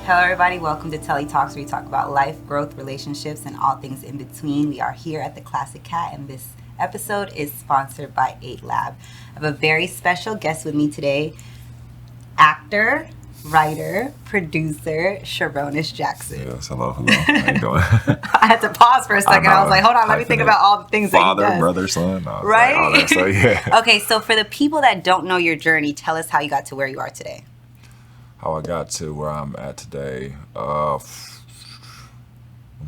Hello, everybody. Welcome to Telli Talks, where we talk about life, growth, relationships, and all things in between. We are here at the Classic Cat, and this episode is sponsored by 8 Lab. I have a very special guest with me today, actor, writer, producer, Sarunas Jackson. Yes, hello. How you doing? I had to pause for a second. I was like, hold on, let me think about all the things that he does. Father, brother, son. No, right? Like all that, so, yeah. Okay, so for the people that don't know your journey, tell us how you got to where you are today. How I got to where I'm at today. I'm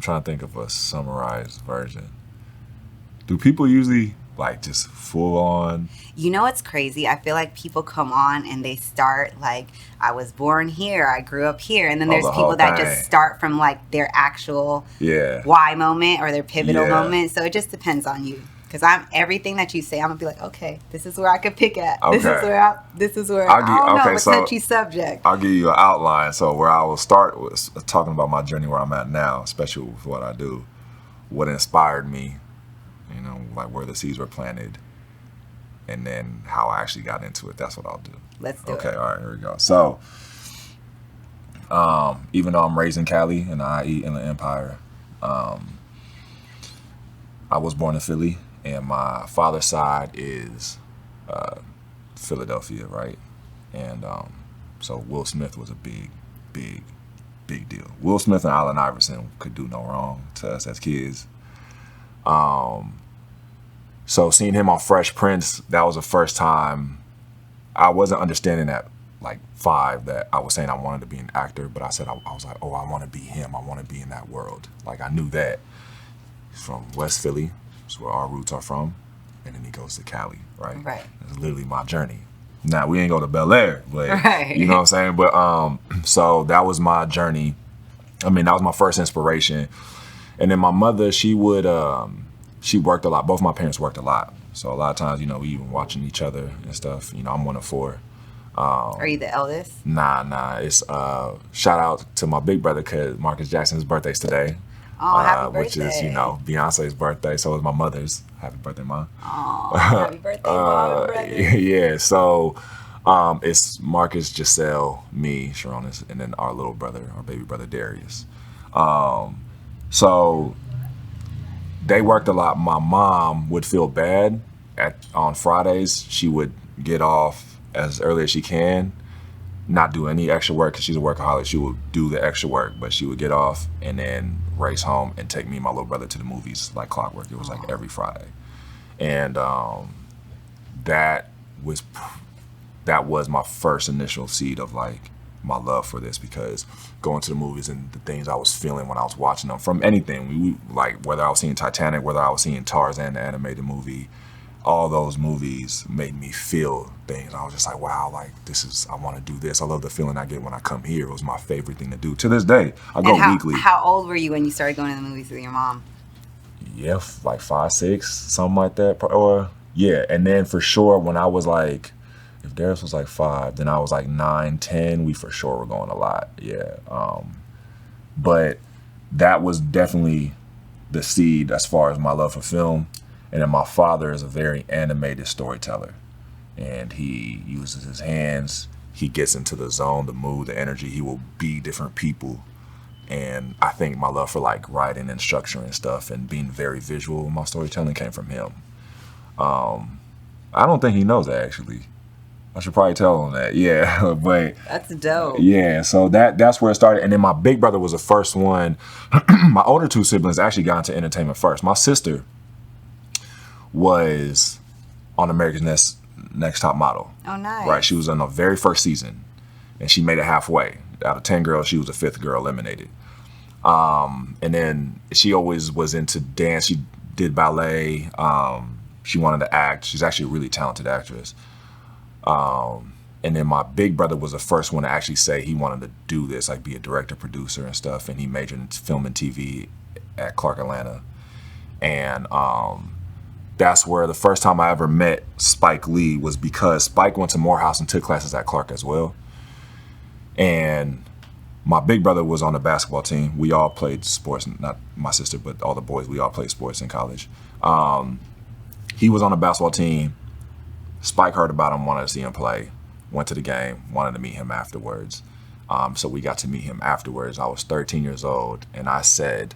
trying to think of a summarized version. Do people usually like just full on? You know what's crazy? I feel like people come on and they start like, I was born here, I grew up here. And then there's the people whole that thing. just start from like their actual Yeah. why moment or their pivotal Yeah. moment. So it just depends on you. Because I'm everything that you say, I'm gonna be like, okay, this is where I could pick at. Okay. This is where I don't know, a touchy subject. I'll give you an outline. So where I will start was talking about my journey where I'm at now, especially with what I do, what inspired me, you know, like where the seeds were planted, and then how I actually got into it. That's what I'll do. Let's do it. Okay, all right, here we go. So, even though I'm raised in Cali in the IE Inland Empire, I was born in Philly, and my father's side is Philadelphia, right? And so Will Smith was a big deal. Will Smith and Allen Iverson could do no wrong to us as kids. So seeing him on Fresh Prince, that was the first time I wasn't understanding at like 5 that I was saying I wanted to be an actor, but I said I was like, oh, I want to be him. I want to be in that world. Like I knew that. He's from West Philly. That's where our roots are from. And then he goes to Cali, right? Right. That's literally my journey. Now, we ain't go to Bel Air, but Right. you know what I'm saying? But so that was my journey. I mean, that was my first inspiration. And then my mother, she worked a lot. Both my parents worked a lot. So a lot of times, you know, we even watching each other and stuff. You know, I'm one of 4. Are you the eldest? Nah. It's shout out to my big brother, cause Marcus Jackson's birthday's today. Oh, happy birthday. Which is, you know, Beyonce's birthday. So is my mother's. Happy birthday, Mom. Oh, happy birthday, Mom and brother. Yeah, so it's Marcus, Giselle, me, Sarunas, and then our little brother, our baby brother, Darius. So they worked a lot. My mom would feel bad on Fridays. She would get off as early as she can, not do any extra work because she's a workaholic. She would do the extra work, but she would get off and then race home and take me and my little brother to the movies like clockwork. It was like every Friday. And that was my first initial seed of like my love for this, because going to the movies and the things I was feeling when I was watching them, from anything, we like whether I was seeing Titanic, whether I was seeing Tarzan, the animated movie, all those movies made me feel things. I was just like, wow, like I want to do this. I love the feeling I get when I come here. It was my favorite thing to do. To this day, I go weekly. How old were you when you started going to the movies with your mom? Yeah, like 5, 6, something like that. Or yeah, and then for sure when I was like, if Darius was like 5, then I was like 9, 10. We for sure were going a lot. Yeah, but that was definitely the seed as far as my love for film. And then my father is a very animated storyteller, and he uses his hands. He gets into the zone, the mood, the energy. He will be different people. And I think my love for like writing and structuring stuff and being very visual in my storytelling came from him. I don't think he knows that, actually. I should probably tell him that. Yeah, but that's dope. Yeah, so that's where it started. And then my big brother was the first one. My older 2 siblings actually got into entertainment first. My sister was on America's Next Top Model. Oh, nice. Right, she was in the very first season, and she made it halfway. Out of 10 girls, she was the 5th girl eliminated. And then she always was into dance. She did ballet. She wanted to act. She's actually a really talented actress. And then my big brother was the first one to actually say he wanted to do this, like be a director, producer, and stuff. And he majored in film and TV at Clark Atlanta. And that's where the first time I ever met Spike Lee was because Spike went to Morehouse and took classes at Clark as well. And my big brother was on the basketball team. We all played sports, not my sister, but all the boys, we all played sports in college. He was on the basketball team. Spike heard about him, wanted to see him play, went to the game, wanted to meet him afterwards. So we got to meet him afterwards. I was 13 years old, and I said,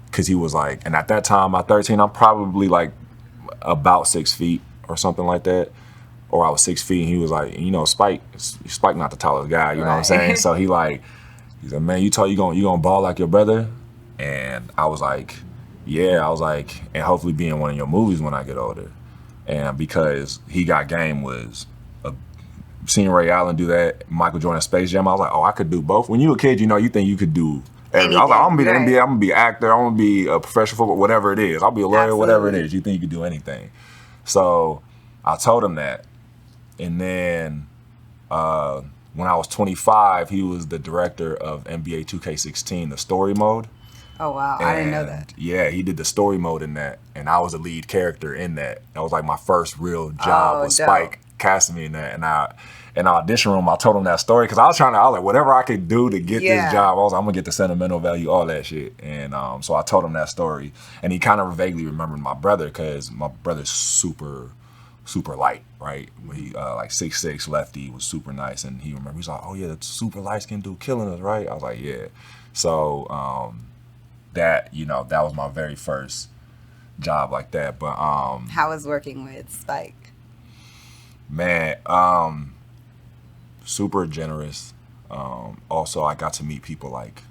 because he was like, and at that time, at 13, I'm probably like about 6 feet or something like that. Or I was 6 feet, and he was like, Spike not the tallest guy, you know what I'm saying? So he said, man, you gonna ball like your brother? And I was like, yeah. I was like, and hopefully be in one of your movies when I get older. And because He Got Game was seeing Ray Allen do that, Michael Jordan Space Jam, I was like, oh, I could do both. When you a kid, you think you could do everything. I was like, I'm gonna be the NBA, I'm gonna be an actor, I'm gonna be a professional football, whatever it is. I'll be a lawyer, whatever it is. You think you could do anything. So I told him that. And then when I was 25, he was the director of NBA 2K16, the story mode. Oh, wow. I didn't know that. Yeah, he did the story mode in that. And I was the lead character in that. That was like my first real job with Spike casting me in that. And in the audition room, I told him that story because I was like, whatever I could do to get this job, I was like, I'm going to get the sentimental value, all that shit. And so I told him that story. And he kind of vaguely remembered my brother because my brother's super light, right? He like 6'6", lefty, was super nice, and he remembered. He's like, "Oh yeah, that super light skinned dude killing us, right?" I was like, "Yeah." So that was my very first job like that. But how was working with Spike? Man, super generous. Also, I got to meet people like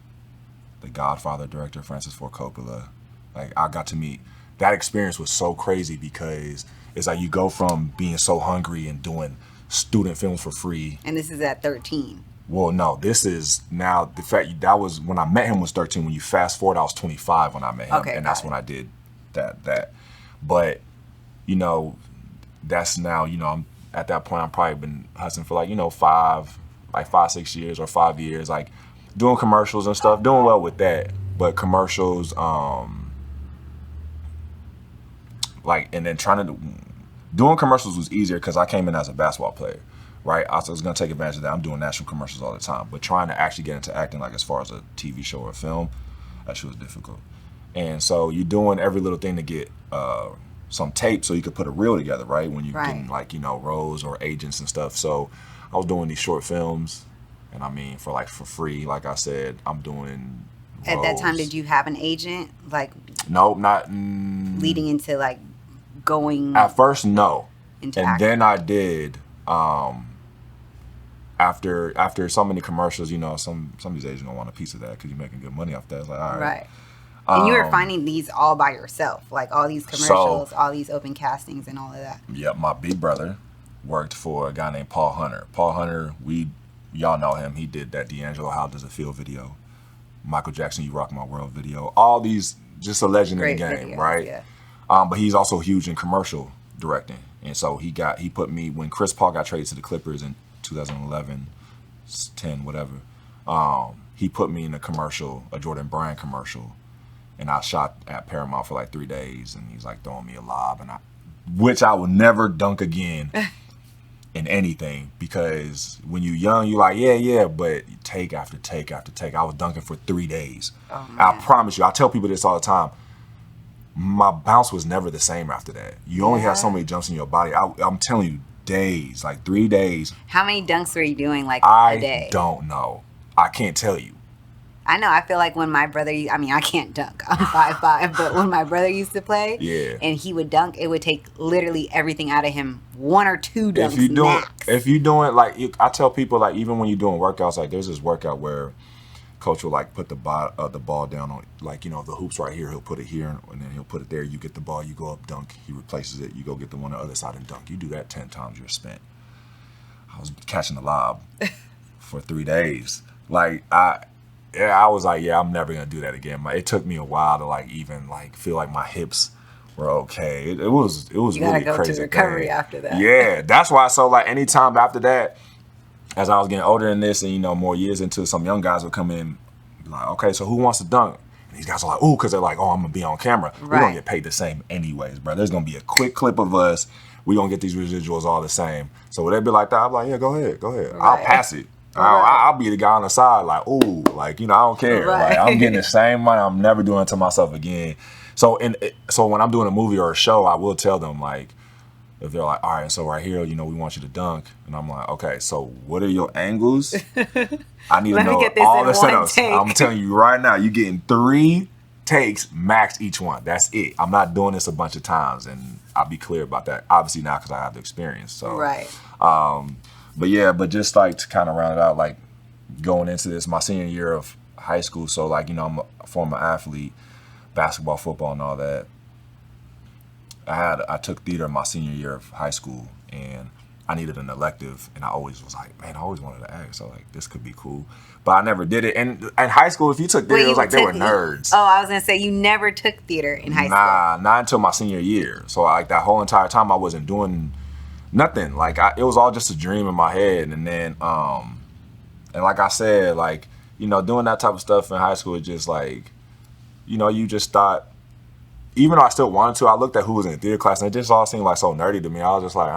the Godfather director Francis Ford Coppola. Like I got to meet. That experience was so crazy because it's like you go from being so hungry and doing student films for free. And this is at 13. Well, no, this is now the fact that was when I met him was 13. When you fast forward, I was 25 when I met him, and that's when I did that. But that's now I'm at that point. I've probably been hustling for 5-6 years or 5 years, like doing commercials and stuff, doing well with that. But commercials, and then doing commercials was easier because I came in as a basketball player, right? I was going to take advantage of that. I'm doing national commercials all the time, but trying to actually get into acting, like as far as a TV show or a film, that shit was difficult. And so you're doing every little thing to get some tape so you could put a reel together, right? When you're getting roles or agents and stuff. So I was doing these short films, and for free. Like I said, I'm doing roles. At that time, did you have an agent? No, not leading into going. At first, no, into and acting. then I did. After so many commercials, some of these agents don't want a piece of that because you're making good money off that. It's like, all right. Right. And you were finding these all by yourself, like all these commercials, all these open castings, and all of that. Yep, my big brother worked for a guy named Paul Hunter. Paul Hunter, y'all know him. He did that D'Angelo How Does It Feel video, Michael Jackson You Rock My World video. All these, just a legend in the game, videos, right? Yeah. But he's also huge in commercial directing, and so he put me when Chris Paul got traded to the Clippers in 2011, 10, whatever. He put me in a commercial, a Jordan Brand commercial. And I shot at Paramount for 3 days, and he's throwing me a lob, which I would never dunk again in anything, because when you're young, you're yeah, but take after take after take. I was dunking for 3 days. Oh, I promise you, I tell people this all the time. My bounce was never the same after that. You only have so many jumps in your body. I'm telling you, days, 3 days. How many dunks were you doing a day? I don't know. I can't tell you. I know. I feel like when my brother, I can't dunk. I'm 5'5", but when my brother used to play, and he would dunk, it would take literally everything out of him. 1 or 2 dunks If you're doing, I tell people, even when you're doing workouts, there's this workout where coach will put the ball down on, the hoops right here. He'll put it here, and then he'll put it there. You get the ball, you go up, dunk. He replaces it. You go get the one on the other side and dunk. You do that 10 times, you're spent. I was catching the lob for 3 days. I was I'm never gonna do that again. It took me a while to even feel like my hips were okay. It was you really gotta go crazy. To recovery after that. Yeah, that's why. So anytime after that, as I was getting older in this, and more years into, some young guys would come in, and be like, okay, so who wants to dunk? And these guys are like, ooh, because they're like, oh, I'm gonna be on camera. Right. We're gonna get paid the same anyways, bro. There's gonna be a quick clip of us. We're gonna get these residuals all the same. So would they be like that? I'm like, yeah, go ahead. Right. I'll pass it. I'll be the guy on the side, I don't care. Right. I'm getting the same money. I'm never doing it to myself again. So when I'm doing a movie or a show, I will tell them, if they're like, all right, so right here, we want you to dunk, and I'm like, okay, so what are your angles? I need to know all the setups. I'm telling you right now, you're getting 3 takes max each one. That's it. I'm not doing this a bunch of times, and I'll be clear about that. Obviously not, because I have the experience. So right. But just like to kind of round it out, like going into this, my senior year of high school. So like, I'm a former athlete, basketball, football, and all that. I took theater my senior year of high school, and I needed an elective, and I always was like, man, I always wanted to act, so like this could be cool, but I never did it. And in high school, if you took theater, it was like they were nerds. Oh, I was gonna say you never took theater in high school. Nah, not until my senior year. So like that whole entire time, I wasn't doing nothing. Like it was all just a dream in my head. And then, and like I said, like doing that type of stuff in high school is just like, you just thought. Even though I still wanted to, I looked at who was in the theater class, and it just all seemed like so nerdy to me. I was just like,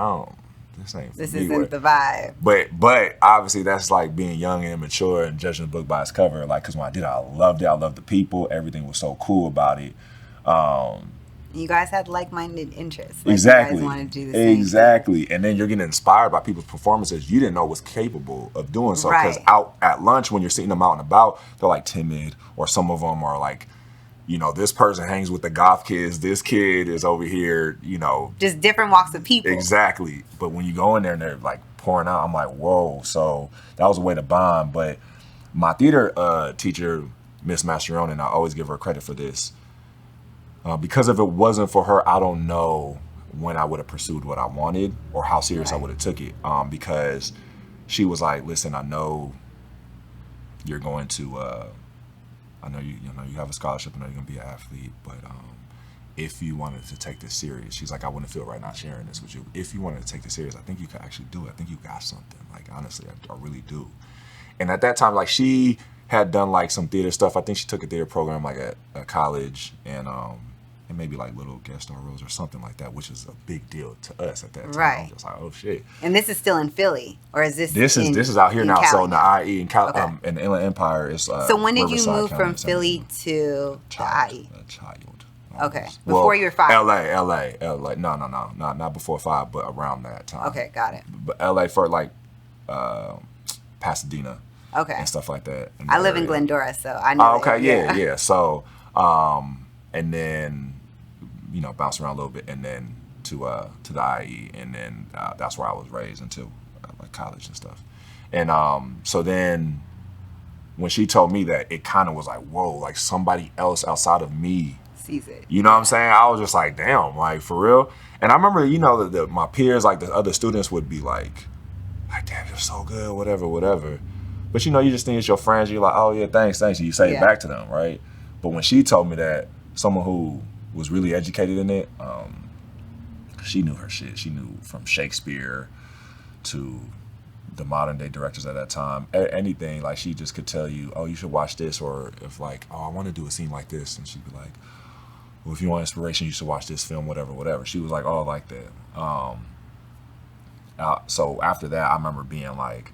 this isn't the vibe. But obviously that's like being young and immature and judging the book by its cover. Like, because when I did it, I loved it. I loved the people. Everything was so cool about it. You guys had like-minded interests. Like Exactly. You guys wanted to do the same Exactly. And then you're getting inspired by people's performances you didn't know was capable of doing so. Because out at lunch, when you're seeing them out and about, they're like timid, or some of them are like, this person hangs with the goth kids. This kid is over here, just different walks of people. Exactly. But when you go in there and they're like pouring out, I'm like, whoa. So that was a way to bond. But my theater teacher, Miss Mastrione, and I always give her credit for this. Because if it wasn't for her, I don't know when I would have pursued what I wanted or how serious I would have took it. Because she was like, listen, I know you're going to... I know you have a scholarship. I know you're gonna be an athlete, but if you wanted to take this serious, she's like, I wouldn't feel right not sharing this with you. If you wanted to take this serious, I think you could actually do it. I think you got something. Like honestly, I really do. And at that time, like she had done like some theater stuff. I think she took a theater program like at college, and maybe like little guest star roles or something like that, which is a big deal to us at that time. Right. I was just like, oh shit. And this is still in Philly, or is this? This is out here now. Cali? So in the IE in in the Inland Empire is. So when did Riverside you move County, from Philly to the IE? A child. Okay. Before you were 5. LA. No, not before 5, but around that time. Okay, got it. But LA for like Pasadena. Okay. And stuff like that. I live in Glendora, so I know. Oh, okay, yeah. So, and then, bounce around a little bit, and then to the IE, and then that's where I was raised until like college and stuff. And so then when she told me that, it kind of was like, whoa, like somebody else outside of me sees it. You know what I'm saying? I was just like, damn, like for real. And I remember, my peers, like the other students would be like, damn, you're so good, whatever. But you just think it's your friends. You're like, oh yeah, thanks. And you say it back to them, right? But when she told me that, someone who was really educated in it, she knew her shit. She knew from Shakespeare to the modern day directors at that time, anything. Like she just could tell you, oh, you should watch this, or if like, oh, I want to do a scene like this, and she'd be like, well, if you want inspiration, you should watch this film, whatever. She was like, oh, like that. So after that, I remember being like,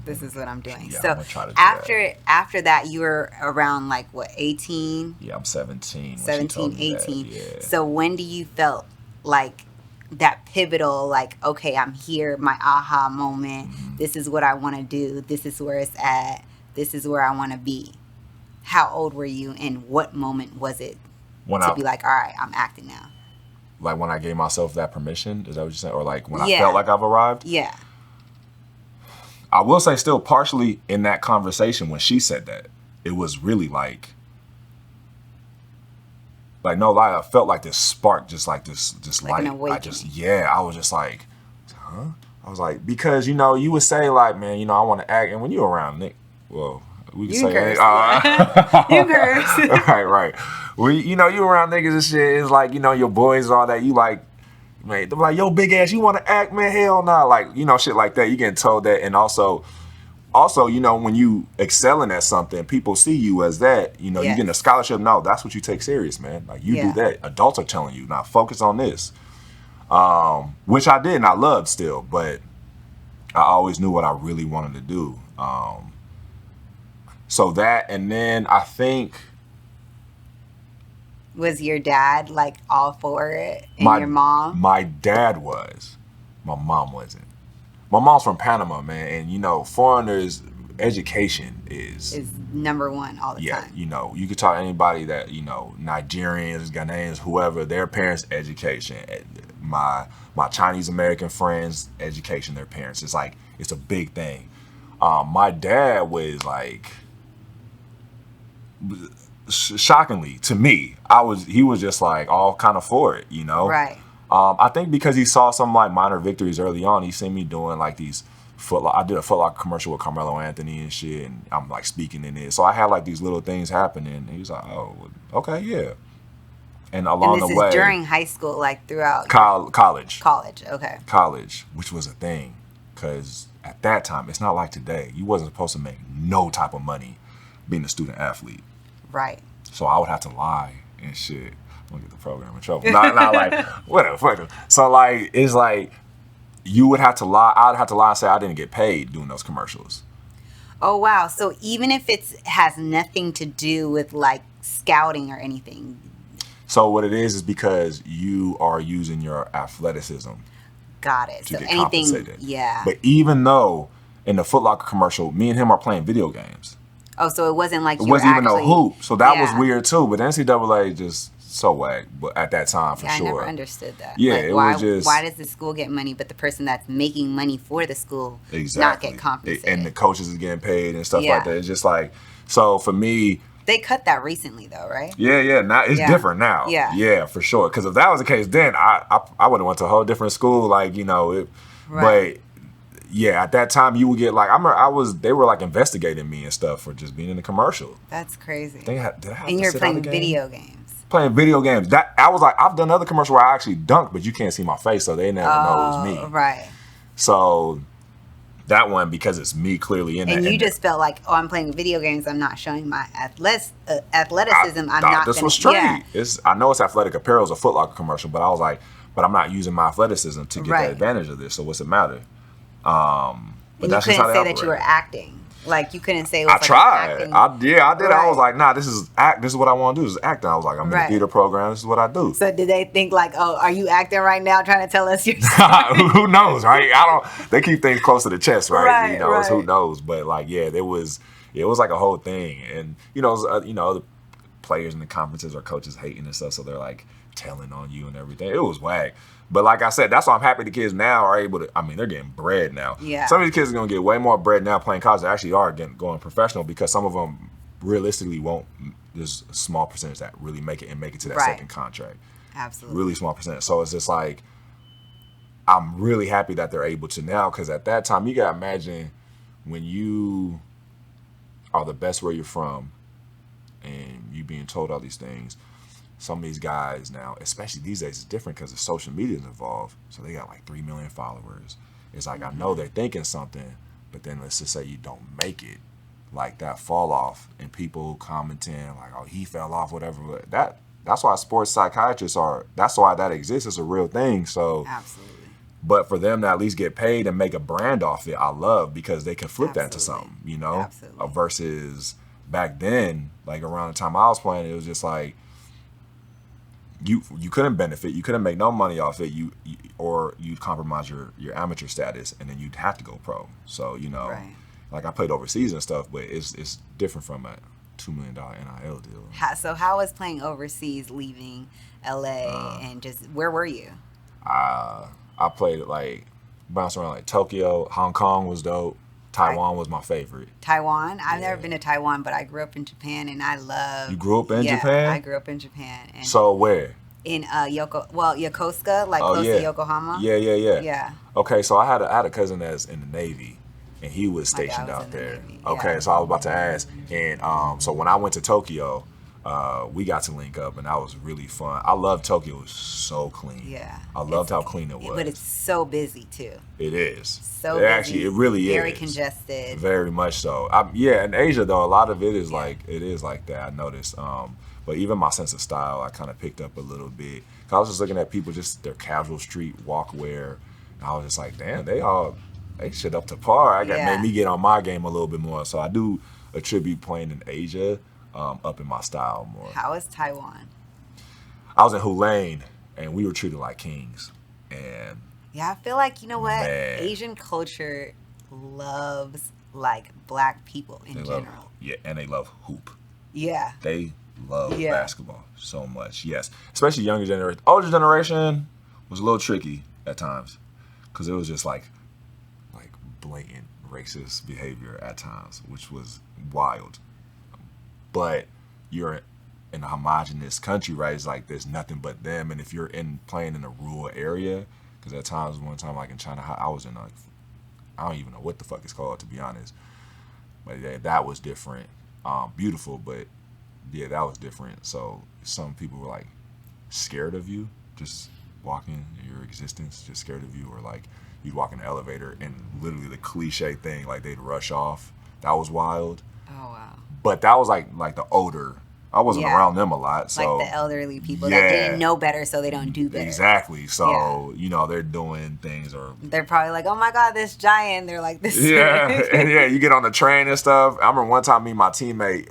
this is what I'm doing. Yeah, so I'm gonna try to do after that, you were around like what, 18? Yeah, I'm 17. 17, 18. Yeah. So when do you felt like that pivotal, like, okay, I'm here, my aha moment. Mm-hmm. This is what I want to do. This is where it's at. This is where I want to be. How old were you, and what moment was it be like, all right, I'm acting now? Like when I gave myself that permission, is that what you're saying? Or like when I felt like I've arrived? Yeah. I will say still partially in that conversation when she said that, it was really like no lie, I felt like this spark, just like this like light. An awakening. I was just like, huh? I was like, because you would say like, man, I want to act, and when you're around Nick, well, we can say curse. You curse. right. Well, you around niggas and shit, it's like, your boys and all that, you like, man, they're like, yo, big ass, you want to act, man? Hell nah. Like, shit like that. You getting told that. And also, when you excelling at something, people see you as that. You getting a scholarship. No, that's what you take serious, man. Like, you do that. Adults are telling you, now focus on this. Which I did and I loved still, but I always knew what I really wanted to do. So that, and then I think Was your dad like all for it, and your mom? My dad was. My mom wasn't. My mom's from Panama, man, and foreigners' education is number one all the time. You could talk to anybody that Nigerians, Ghanaians, whoever, their parents' education. My Chinese American friends' education, their parents. It's a big thing. My dad was like, shockingly to me, he was just like all kind of for it, Right. I think because he saw some like minor victories early on. He seen me doing like these I did a Foot Locker commercial with Carmelo Anthony and shit, and I'm like speaking in it. So I had like these little things happening. And he was like, "Oh, okay, yeah." And along and this the way, is during high school, like throughout college. College, okay. College, which was a thing, because at that time, it's not like today. You wasn't supposed to make no type of money being a student athlete. Right. So I would have to lie and shit. I'm gonna get the program in trouble. Not like whatever. Fuck them. So like it's like you would have to lie. I'd have to lie and say I didn't get paid doing those commercials. Oh wow! So even if it has nothing to do with like scouting or anything. So what it is because you are using your athleticism. Got it. To so get anything, compensated. yeah. But even though in the Foot Locker commercial, me and him are playing video games. Oh, so it wasn't like it wasn't even no hoop. So that was weird too. But NCAA just so whack. But at that time, for sure. I never understood that. Yeah, like, it was just. Why does the school get money, but the person that's making money for the school not get compensated? And the coaches is getting paid and stuff like that. It's just like, so for me. They cut that recently though, right? Yeah. Now it's different now. Yeah, for sure. Because if that was the case, then I would have went to a whole different school. Like right. But. Yeah, at that time you would get like they were like investigating me and stuff for just being in the commercial. That's crazy. And you're playing video games. Playing video games. That I was like, I've done other commercials where I actually dunked, but you can't see my face, so they never know it was me. Right. So that one, because it's me clearly in it. And you just felt like, I'm playing video games. I'm not showing my athleticism. I'm not. This was straight. Yeah. I know it's athletic apparel, it's a Foot Locker commercial, but I was like, but I'm not using my athleticism to get the advantage of this. So what's it matter? But and that's you couldn't say operate. that you were acting. Like you couldn't say. It was I tried. I did. Right. I was like, nah, this is what I want to do. This is acting. I was like, I'm in a theater program. This is what I do. So did they think like, oh, are you acting right now, trying to tell us your Who knows, right? They keep things close to the chest, right? Who knows? But like, yeah, it was like a whole thing, and the players in the conferences or coaches hating and stuff, so they're like telling on you and everything. It was whack. But like I said, that's why I'm happy the kids now are able to, they're getting bread now. Yeah. Some of these kids are going to get way more bread now playing college. They actually are going professional because some of them realistically won't. There's a small percentage that really make it to that second contract. Absolutely. Really small percentage. So it's just like, I'm really happy that they're able to now, because at that time, you got to imagine when you are the best where you're from and you being told all these things. Some of these guys now, especially these days, it's different because the social media is involved. So they got like 3 million followers. It's like, I know they're thinking something, but then let's just say you don't make it, like that fall off, and people commenting like, oh, he fell off, whatever. That's why sports psychiatrists that's why that exists. It's a real thing. So absolutely. But for them to at least get paid and make a brand off it, I love, because they can flip that to something, Absolutely. Versus back then, like around the time I was playing, it was just like, you couldn't benefit, you couldn't make no money off it, or you'd compromise your amateur status, and then you'd have to go pro. So right. Like I played overseas and stuff, but it's different from a $2 million NIL deal. So how was playing overseas, leaving LA, and just where were you? I played like bounced around like Tokyo, Hong Kong was dope. Taiwan was my favorite. Taiwan? I've never been to Taiwan, but I grew up in Japan, and I love... You grew up in Japan? I grew up in Japan. And so where? In Yokosuka, like close to Yokohama. Yeah. Yeah. Okay, so I had a cousin that's in the Navy, and he was stationed out there. Okay, so I was about to ask. And so when I went to Tokyo, we got to link up, and that was really fun. I loved Tokyo. It was so clean. Yeah. I loved how clean it was. But it's so busy, too. It is. So busy. Actually, it really Very is. Very congested. Very much so. In Asia, though, a lot of it is like that, I noticed. But even my sense of style, I kind of picked up a little bit. I was just looking at people, just their casual street walk wear. And I was just like, damn, they shit up to par. Made me get on my game a little bit more. So I do attribute playing in Asia up in my style more. How is Taiwan? I was in Hulane, and we were treated like kings. And Yeah, I feel like, you know what? Man. Asian culture loves, like, black people in they general. love, yeah, and they love hoop. Yeah. They love Yeah. basketball so much. Yes, especially younger generation. Older generation was a little tricky at times because it was just like blatant racist behavior at times, which was wild. But you're in a homogenous country, right? It's like there's nothing but them, and if you're playing in a rural area, because at times, one time like in China, I was in like, I don't even know what the fuck it's called, to be honest. But yeah, that was different. Beautiful, but yeah, that was different. So some people were like scared of you, just walking your existence, just scared of you, or like you'd walk in the elevator and literally the cliche thing, like they'd rush off. That was wild. Oh, wow. But that was like the older. I wasn't Yeah. around them a lot, so Like the elderly people yeah. that didn't know better, so they don't do better. Exactly. So you know they're doing things, or They're probably like, oh my God, this giant. They're like, this. yeah, and yeah, you get on the train and stuff. I remember one time me and my teammate,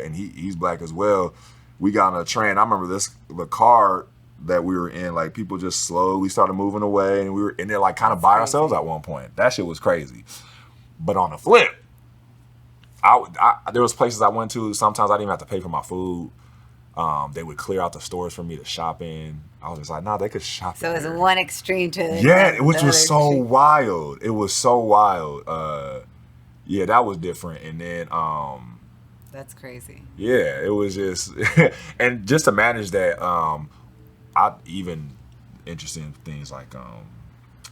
and he's black as well. We got on a train. I remember the car that we were in, like people just slowly started moving away, and we were in there like kind of by ourselves at one point. That shit was crazy. But on the flip, there was places I went to. Sometimes I didn't even have to pay for my food. They would clear out the stores for me to shop in. I was just like, nah, they could shop. So in it's here. one extreme to Yeah, which the was other so extreme. wild. It was so wild. Yeah, that was different. And then, That's crazy. yeah, it was just, and just to manage that, I even interesting things like,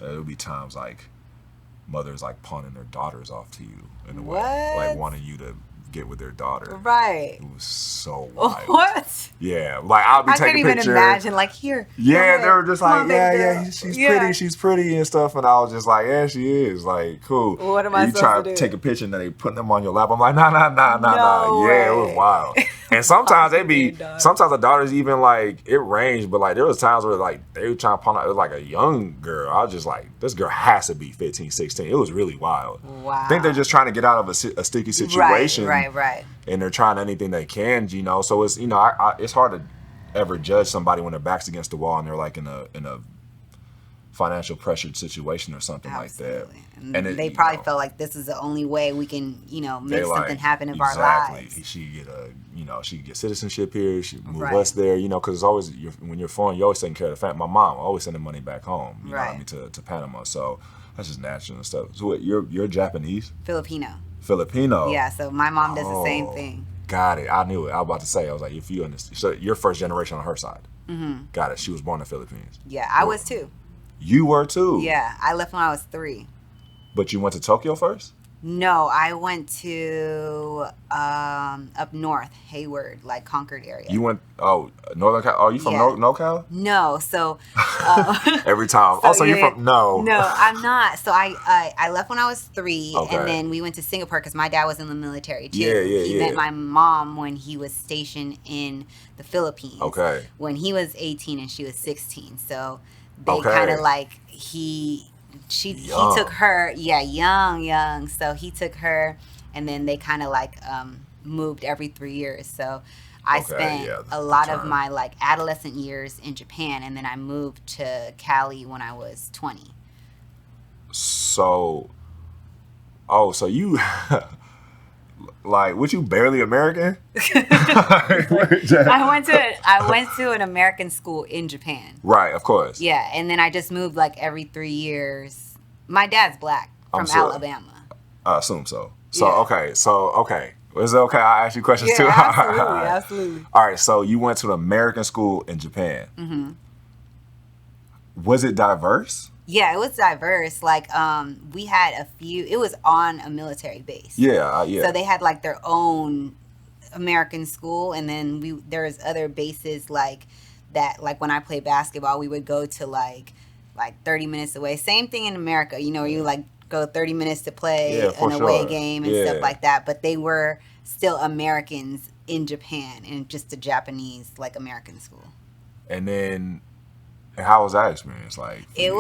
there would be times like mothers like pawning their daughters off to you in a way, like wanting you to get with their daughter. Right. It was so wild. What? Yeah, like I'll be I taking couldn't pictures. even imagine, like, here. Yeah, come they were here. just Come like, on, baby yeah, girl. she's pretty and stuff. And I was just like, yeah, she is. Like, cool. What am I you supposed try to do? take a picture and then they putting them on your lap. I'm like, nah. No Yeah, it was way. wild. And sometimes Pawning their daughter. sometimes the daughters even like, it ranged, but like there was times where like they were trying to pawn out, it was like a young girl. I was just like, this girl has to be 15, 16. It was really wild. Wow. I think they're just trying to get out of a sticky situation. Right. And they're trying anything they can, you know. So it's, you know, it's hard to ever judge somebody when their back's against the wall and they're like in a financial pressured situation or something Absolutely. like that. And they probably felt like this is the only way we can, you know, make something happen in our lives. She could get citizenship here. She move Right. us there, you know, because it's always when you're foreign, you're always taking care of the family. My mom always sending money back home, you know what I mean, to Panama. So that's just natural and stuff. So what, you're Japanese? Filipino. Yeah, so my mom does the same Oh. thing. Got it. I knew it. I was about to say. I was like, if you understand, so you're first generation on her side. Mm-hmm. Got it. She was born in the Philippines. Yeah, I was too. You were too. Yeah, I left when I was 3. But you went to Tokyo first? No, I went to up north, Hayward, like Concord area. You went, Northern Cal. Oh, you from Yeah. NoCal? No, so Every time. So, Also, you're yeah. from, no. No, I'm not. So I left when I was 3, Okay. and then we went to Singapore because my dad was in the military too. Yeah, He yeah. met my mom when he was stationed in the Philippines. Okay. When he was 18 and she was 16, so they Okay. kind of like he took her, young. So he took her, and then they kind of like moved every 3 years. So I spent a lot of my like adolescent years in Japan, and then I moved to Cali when I was 20. So you, like, what, you barely American? I went to an American school in Japan. Right, of course. Yeah, and then I just moved like every 3 years. My dad's black from Alabama. I assume so. Yeah. Okay. Is it okay? I'll ask you questions too. Absolutely. All right. So you went to an American school in Japan. Mm-hmm. Was it diverse? Yeah, it was diverse. Like, we had a few. It was on a military base. Yeah. So they had like their own American school, and then there was other bases like that. Like when I played basketball, we would go to like 30 minutes away. Same thing in America, you know, where you like go 30 minutes to play an away game and stuff like that. But they were still Americans in Japan, and just a Japanese like American school. And then, how was that experience like? It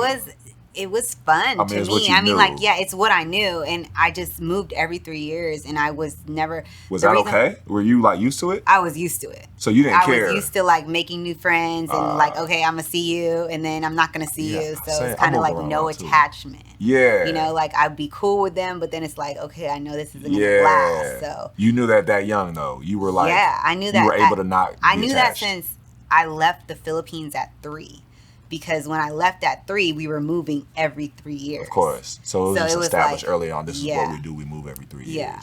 it was fun I mean, to it's what me. you I mean, knew. like, yeah, it's what I knew, and I just moved every 3 years, and I was never. Was the that reason- okay? Were you like used to it? I was used to it. So you didn't I care. was used to like making new friends and like, okay, I'm gonna see you, and then I'm not gonna see Yeah, you. So same. it's I kind of moved like around a no lot, too. attachment. Yeah. You know, like I'd be cool with them, but then it's like, okay, I know this isn't gonna Yeah. last. So you knew that young though. You were like, yeah, I knew that. You were able to not. I be knew attached. that since I left the Philippines at 3. Because when I left at 3, we were moving every 3 years. Of course. So it was just established like, early on. This is yeah. what we do. We move every 3 years. Yeah.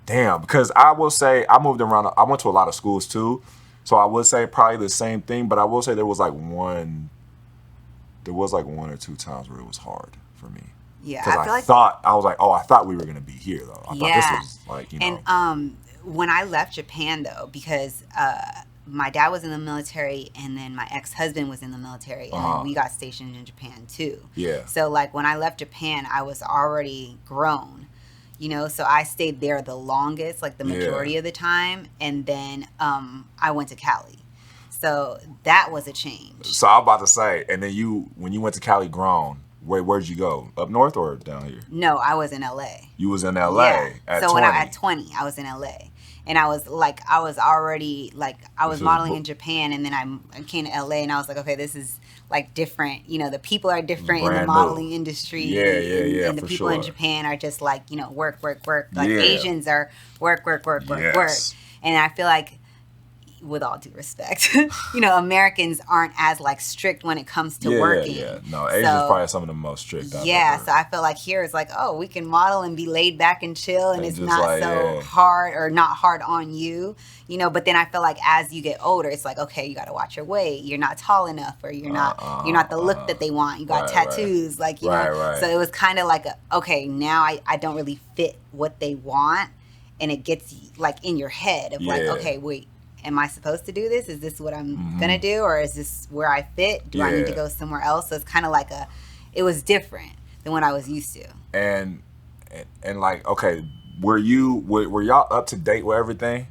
Damn. Because I will say I moved around. I went to a lot of schools too. So I would say probably the same thing. But I will say there was like one or two times where it was hard for me. Yeah, Because I feel like I was like, oh, I thought we were gonna be here though. I thought this was like, you know. And when I left Japan though, because my dad was in the military, and then my ex-husband was in the military, and then we got stationed in Japan too. Yeah. So like when I left Japan, I was already grown, you know. So I stayed there the longest, like the majority of the time, and then I went to Cali. So that was a change. So I'm about to say, and then when you went to Cali grown, where'd you go? Up north or down here? No, I was in LA. You was in LA at 20. When at 20, I was in LA. And I was already modeling in Japan, and then I came to LA, and I was like, okay, this is like different. You know, the people are different in the modeling industry. Yeah. And the for people sure. in Japan are just like, you know, work. Like Yeah. Asians are work. Yes. And I feel like, with all due respect, you know, Americans aren't as like strict when it comes to working. Yeah. No, Asia's probably some of the most strict. I've ever. So I feel like here it's like, oh, we can model and be laid back and chill, and it's just not like, so hard or not hard on you, you know. But then I feel like as you get older, it's like, okay, you got to watch your weight. You're not tall enough, or you're not the look that they want. You got tattoos, like you know. Right. So it was kind of like, okay, now I don't really fit what they want, and it gets like in your head of like, okay, wait. Am I supposed to do this? Is this what I'm gonna do, or is this where I fit? Do I need to go somewhere else? So it's kind of like it was different than what I was used to. And like, okay, were y'all up to date with everything?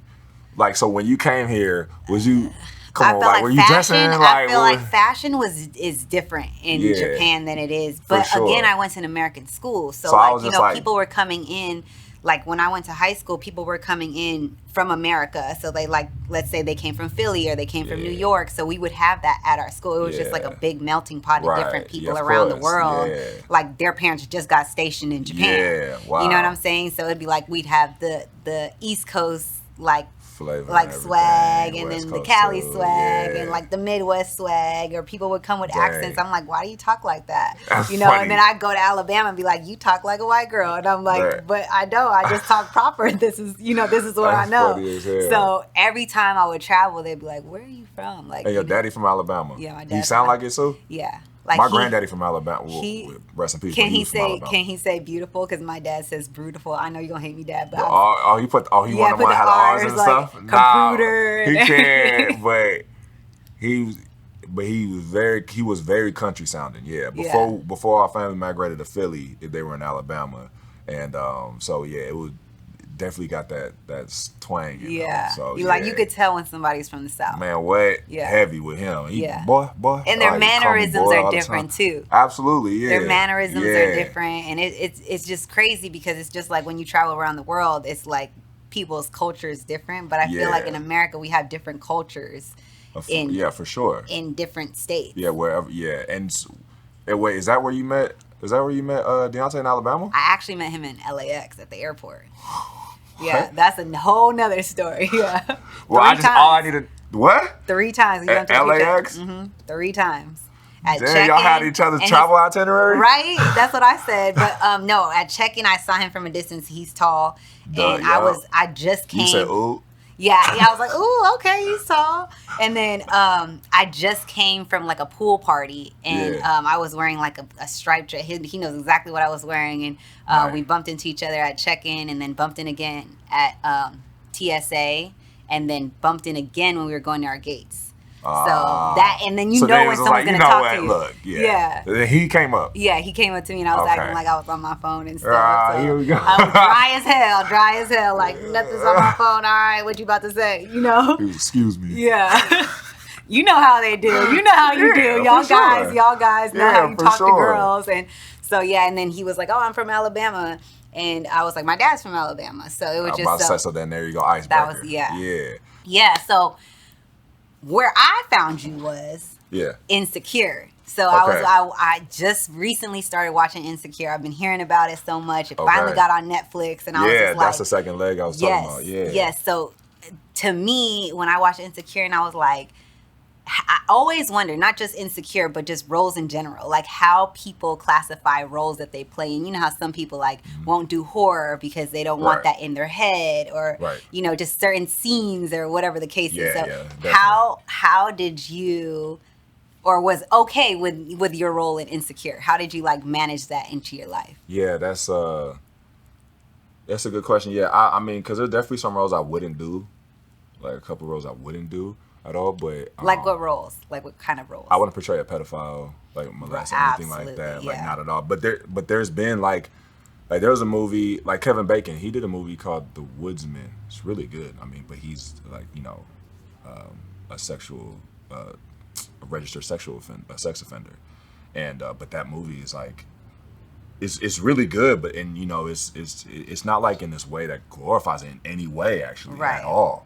Like, so when you came here, was you? Were you dressing? I feel like fashion is different in Japan than it is. But again, I went to an American school, so like, you know, people were coming in. Like when I went to high school, people were coming in from America. So they like, let's say they came from Philly or they came from New York. So we would have that at our school. It was just like a big melting pot of different people around the world. Yeah. Like their parents just got stationed in Japan. Yeah, wow. You know what I'm saying? So it'd be like we'd have the East Coast like flavor, like swag, and West then the Coast Cali too. swag, and like the Midwest swag, or people would come with accents. I'm like, why do you talk like that? That's you know, funny. and then I go to Alabama and be like, you talk like a white girl, and I'm like, but I don't. I just talk proper. This is what I know. Funny as hell. So every time I would travel, they'd be like, where are you from? Like, hey, your daddy from Alabama. Yeah, my dad. You sound like it too. Yeah. Like my granddaddy from Alabama. Rest in peace. Can he say beautiful? Because my dad says beautiful. I know you're gonna hate me, Dad, but he wanted to have the R's and like stuff. Computer. He can, but he was very country sounding. Yeah. Before our family migrated to Philly, they were in Alabama, and so yeah, it was definitely got that twang. So you could tell when somebody's from the South. Man, heavy with him. Boy. And their mannerisms are different too. Absolutely, yeah. Their mannerisms are different, and it's just crazy because it's just like when you travel around the world, it's like people's culture is different. But I feel like in America we have different cultures. For sure. In different states. Yeah, wherever. Yeah, and wait, is that where you met? Deontay in Alabama? I actually met him in LAX at the airport. Yeah, that's a whole nother story. Yeah. Well, I needed what? 3 times. At LAX? 3 times. Damn, y'all had each other's travel itinerary? Right? That's what I said. But no, at check-in, I saw him from a distance. He's tall. And I just came. You said, ooh? Yeah, I was like, ooh, okay, he's tall. And then I just came from like a pool party, and I was wearing like a striped dress. He knows exactly what I was wearing, and we bumped into each other at check-in, and then bumped in again at TSA, and then bumped in again when we were going to our gates. So that, and then when someone's going to talk to you. Look, yeah. He came up. Yeah, he came up to me, and I was acting like I was on my phone and stuff. So here we go. I was dry as hell, like nothing's on my phone. All right, what you about to say? You know? Excuse me. Yeah. You know how they do. You know how you do. Y'all guys know how you talk to girls. And so, yeah, and then he was like, oh, I'm from Alabama. And I was like, my dad's from Alabama. So it was just so then there you go, icebreaker. That was, yeah. So where I found you was Insecure. So I just recently started watching Insecure. I've been hearing about it so much. It finally got on Netflix, and I was just like, that's the second leg I was talking about. Yes. So to me, when I watched Insecure, and I was like, I always wonder, not just Insecure, but just roles in general, like how people classify roles that they play. And you know how some people like won't do horror because they don't want that in their head, or you know, just certain scenes or whatever the case is. So how did you, or was okay with your role in Insecure? How did you like manage that into your life? Yeah, that's a good question. Yeah, I mean, because there's definitely some roles I wouldn't do, like a couple roles I wouldn't do at all. But like what roles? Like what kind of roles? I wouldn't portray a pedophile, like molest, anything like that. Like not at all. But there's been like there was a movie like Kevin Bacon. He did a movie called The Woodsman. It's really good. I mean, but he's like, you know, a sexual. A registered sex offender, and but that movie is like, it's really good, but and you know it's not like in this way that glorifies it in any way actually at all,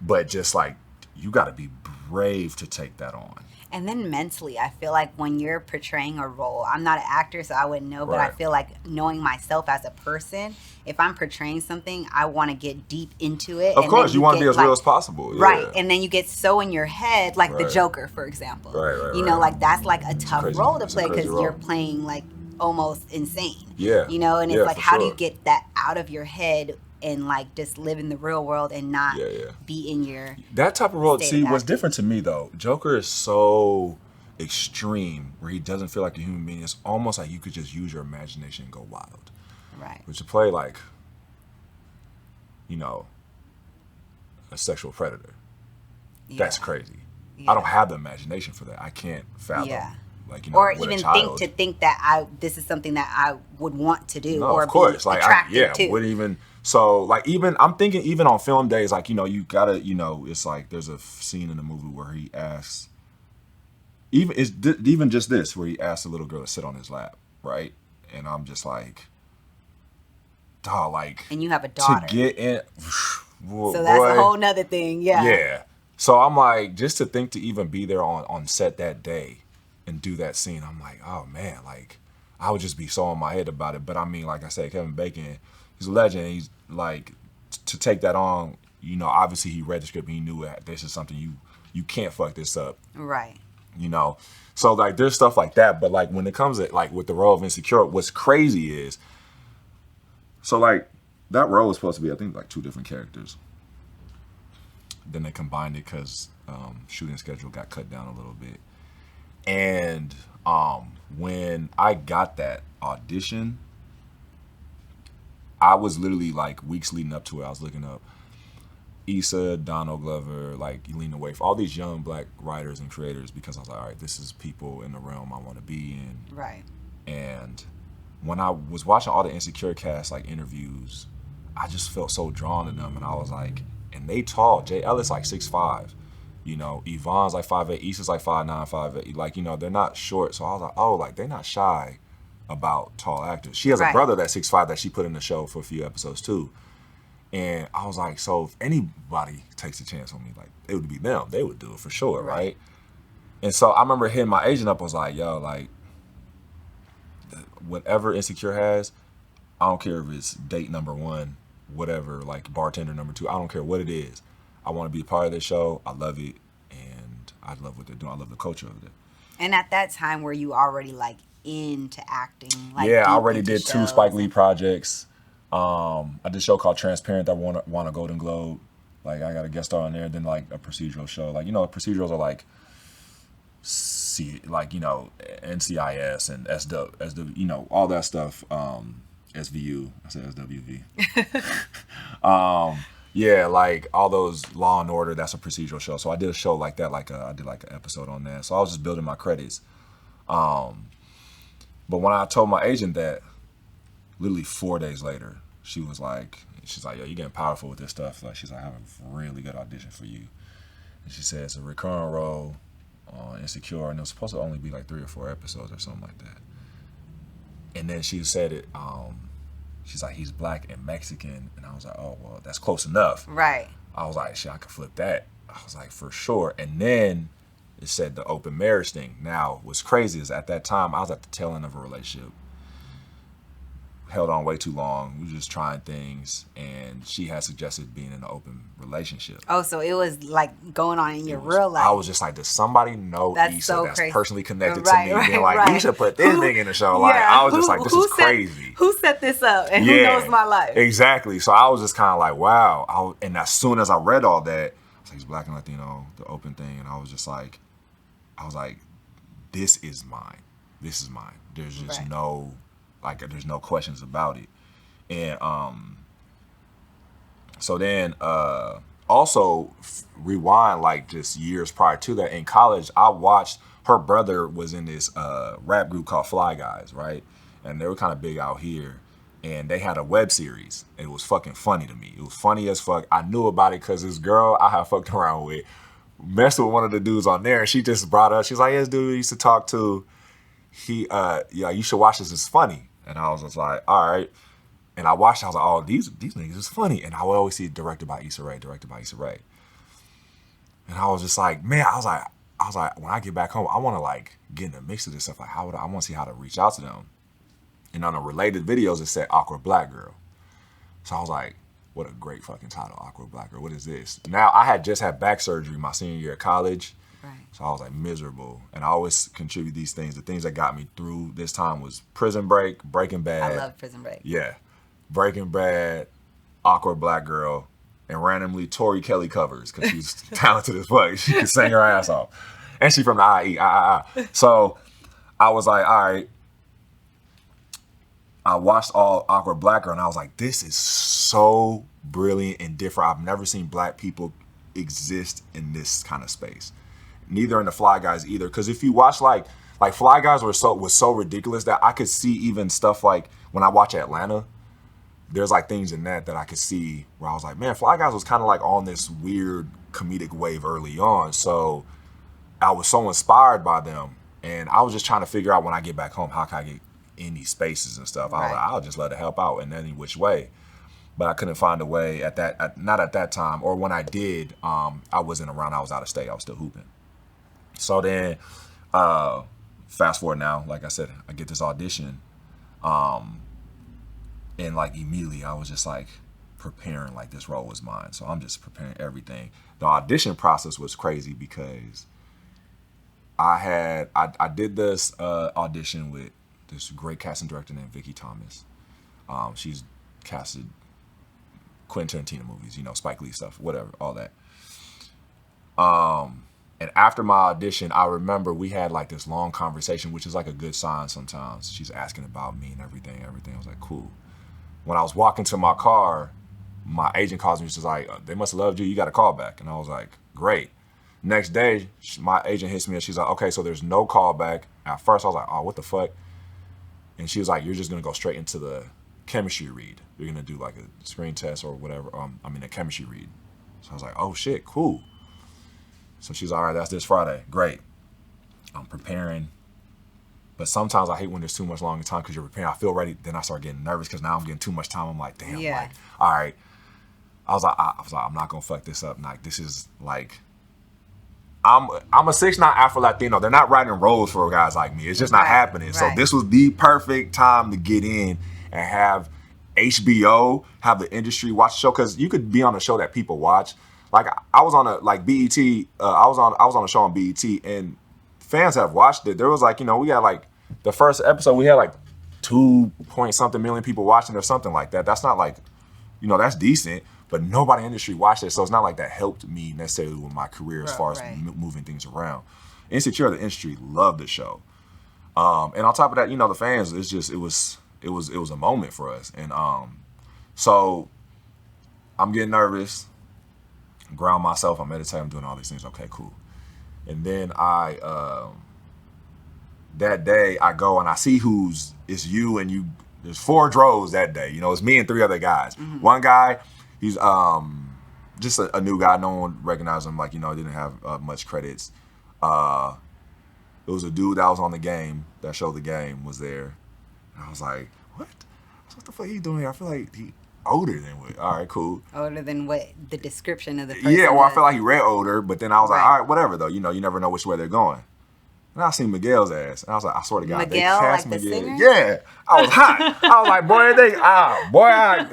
but just like you got to be brave to take that on. And then mentally, I feel like when you're portraying a role, I'm not an actor, so I wouldn't know, but I feel like knowing myself as a person, if I'm portraying something, I want to get deep into it. Of course, you want to be as real as possible. Right. And then you get so in your head, like the Joker, for example. You know, like that's like a tough role to play because you're playing like almost insane. Yeah. You know, and it's like, how do you get that out of your head and like just live in the real world and not be in your that type of role? See, what's different to me though, Joker is so extreme where he doesn't feel like a human being. It's almost like you could just use your imagination and go wild. Right. But to play like, you know, a sexual predator, that's crazy. I don't have the imagination for that. I can't fathom. Like, you know, or even think that this is something that I would want to do, or of course, be like attracted to. Would even so like even I'm thinking even on film days, like, you know, you gotta, you know, it's like there's a scene in the movie where he asks, even just this, where he asks a little girl to sit on his lap, right? And I'm just like, dog, like, and you have a daughter to get in, so that's a whole nother thing, yeah. So I'm like, just to think to even be there on set that day and do that scene, I'm like, oh man, like I would just be so in my head about it. But I mean, like I said, Kevin Bacon, he's a legend. He's like, to take that on, you know, obviously he read the script and he knew that this is something you can't fuck this up. Right. You know, so like there's stuff like that. But like when it comes to like with the role of Insecure, what's crazy is, so like that role was supposed to be, I think, like 2 different characters. Then they combined it because shooting schedule got cut down a little bit. And when I got that audition, I was literally like weeks leading up to it, I was looking up Issa, Donald Glover, like Elena Waif, all these young black writers and creators, because I was like, all right, this is people in the realm I want to be in. Right. And when I was watching all the Insecure cast like interviews, I just felt so drawn to them, and I was like, and they tall. Jay Ellis like 6'5". You know, Yvonne's like 5'8", Issa's like 5'9", 5'8". Like, you know, they're not short. So I was like, oh, like they're not shy about tall actors. She has a brother that's 6'5" that she put in the show for a few episodes too. And I was like, so if anybody takes a chance on me, like it would be them. They would do it for sure, right? And so I remember hitting my agent up. I was like, yo, like whatever Insecure has, I don't care if it's date number 1, whatever, like bartender number 2. I don't care what it is. I want to be a part of this show. I love it, and I love what they're doing. I love the culture of it. And at that time, were you already like into acting? Like, yeah, I already did 2 Spike Lee projects. I did a show called Transparent that won a Golden Globe. Like I got a guest star on there. Then like a procedural show. Like, you know, procedurals are like, like, you know, NCIS and SW, you know, all that stuff. SVU. I said SWV. Yeah, like all those Law and Order, that's a procedural show. So I did a show like that, like I did like an episode on that. So I was just building my credits. But when I told my agent that, literally 4 days later, she's like, yo, you're getting powerful with this stuff. Like, she's like, I have a really good audition for you. And she said it's a recurring role on Insecure, and it was supposed to only be like 3 or 4 episodes or something like that. And then she said it. She's like, he's black and Mexican, and I was like, oh well, that's close enough. Right. I was like, shit, I could flip that. I was like, for sure. And then it said the open marriage thing. Now, what's crazy is at that time I was at the tail end of a relationship. Held on way too long. We were just trying things, and she had suggested being in an open relationship. Oh, so it was like going on in your real life. I was just like, does somebody know That's Issa so that's crazy. personally connected Right, to me? right, Being like, right. you should put this nigga in the show. Like, I was just like, this is crazy. Who set this up, and who knows my life? Exactly. So I was just kind of like, wow. And as soon as I read all that, I was like, he's black and Latino, the open thing, and I was like, this is mine. This is mine. There's just there's no questions about it. And so then also rewind like just years prior to that, in college I watched, her brother was in this rap group called Fly Guys, right? And they were kind of big out here, and they had a web series. It was fucking funny to me. It was funny as fuck. I knew about it because this girl I had fucked around with messed with one of the dudes on there, and she just brought up, she's like, yeah, this dude we used to talk to, he you should watch this, it's funny. And I was just like, all right. And I watched it, I was like, oh, these niggas is funny. And I would always see it directed by Issa Rae. And I was just like, man, I was like, when I get back home, I want to like get in the mix of this stuff. Like, I want to see how to reach out to them. And on the related videos, it said Awkward Black Girl. So I was like, what a great fucking title, Awkward Black Girl. What is this? Now, I had just had back surgery my senior year of college. Right. So I was like miserable. And I always contribute these things. The things that got me through this time was Prison Break, Breaking Bad. I love Prison Break. Yeah. Breaking Bad, Awkward Black Girl, and randomly Tori Kelly covers because she's talented as fuck. She can sing her ass off. And she from the IE. So I was like, all right. I watched all Awkward Black Girl, and I was like, this is so brilliant and different. I've never seen black people exist in this kind of space. Neither in the Fly Guys either. Because if you watch like Fly Guys was so ridiculous that I could see even stuff like when I watch Atlanta, there's like things in that I could see where I was like, man, Fly Guys was kind of like on this weird comedic wave early on. So I was so inspired by them. And I was just trying to figure out when I get back home, how can I get in these spaces and stuff. I was like, I'll just let it help out in any which way. But I couldn't find a way not at that time. Or when I did, I wasn't around. I was out of state. I was still hooping. So then, fast forward now, like I said, I get this audition. And like immediately I was just like preparing like this role was mine. So I'm just preparing everything. The audition process was crazy because I did this audition with this great casting director named Vicki Thomas. She's casted Quentin Tarantino movies, Spike Lee stuff, whatever, all that. And after my audition, I remember we had like this long conversation, which is like a good sign sometimes. She's asking about me and everything. I was like, cool. When I was walking to my car, my agent calls me. She's like, they must have loved you. You got a call back. And I was like, great. Next day, my agent hits me and she's like, okay, so there's no call back. At first, I was like, oh, what the fuck? And she was like, you're just going to go straight into the chemistry read. You're going to do like a screen test or whatever. A chemistry read. So I was like, oh shit, cool. So she's like, all right, that's this Friday. Great. I'm preparing. But sometimes I hate when there's too much longer time because you're preparing. I feel ready. Then I start getting nervous because now I'm getting too much time. I'm like, damn, like, all right. I was like, I'm not going to fuck this up. Like, this is like, I'm a 6'9" Afro-Latino. They're not writing roles for guys like me. It's just not happening. Right. So this was the perfect time to get in and have HBO, have the industry watch the show. Because you could be on a show that people watch. Like, I was on BET. I was on a show on BET, and fans have watched it. There was like, we had like the first episode, we had like 2-point-something million people watching or something like that. That's not like, that's decent, but nobody in the industry watched it. So it's not like that helped me necessarily with my career as far as moving things around. Insecure, the industry loved the show. And on top of that, the fans, it was a moment for us. And so I'm getting nervous, ground myself, I'm meditating, I'm doing all these things. Okay, cool. And then that day I go and I see it's you and you. There's 4 droves that day. It's me and 3 other guys. Mm-hmm. One guy, he's just a new guy. No one recognized him. Like, didn't have much credits. It was a dude that was on the game, that showed the game, was there. And I was like, what? What the fuck he doing here? I feel like he older than what? All right, cool. Older than what the description of the person Yeah, well, I is. feel like he read older, but then I was like, Right. all right, whatever, though. You never know which way they're going. And I seen Miguel's ass. And I was like, I swear to God, they Miguel, cast like the Miguel. singer? Yeah. I was hot. I was like,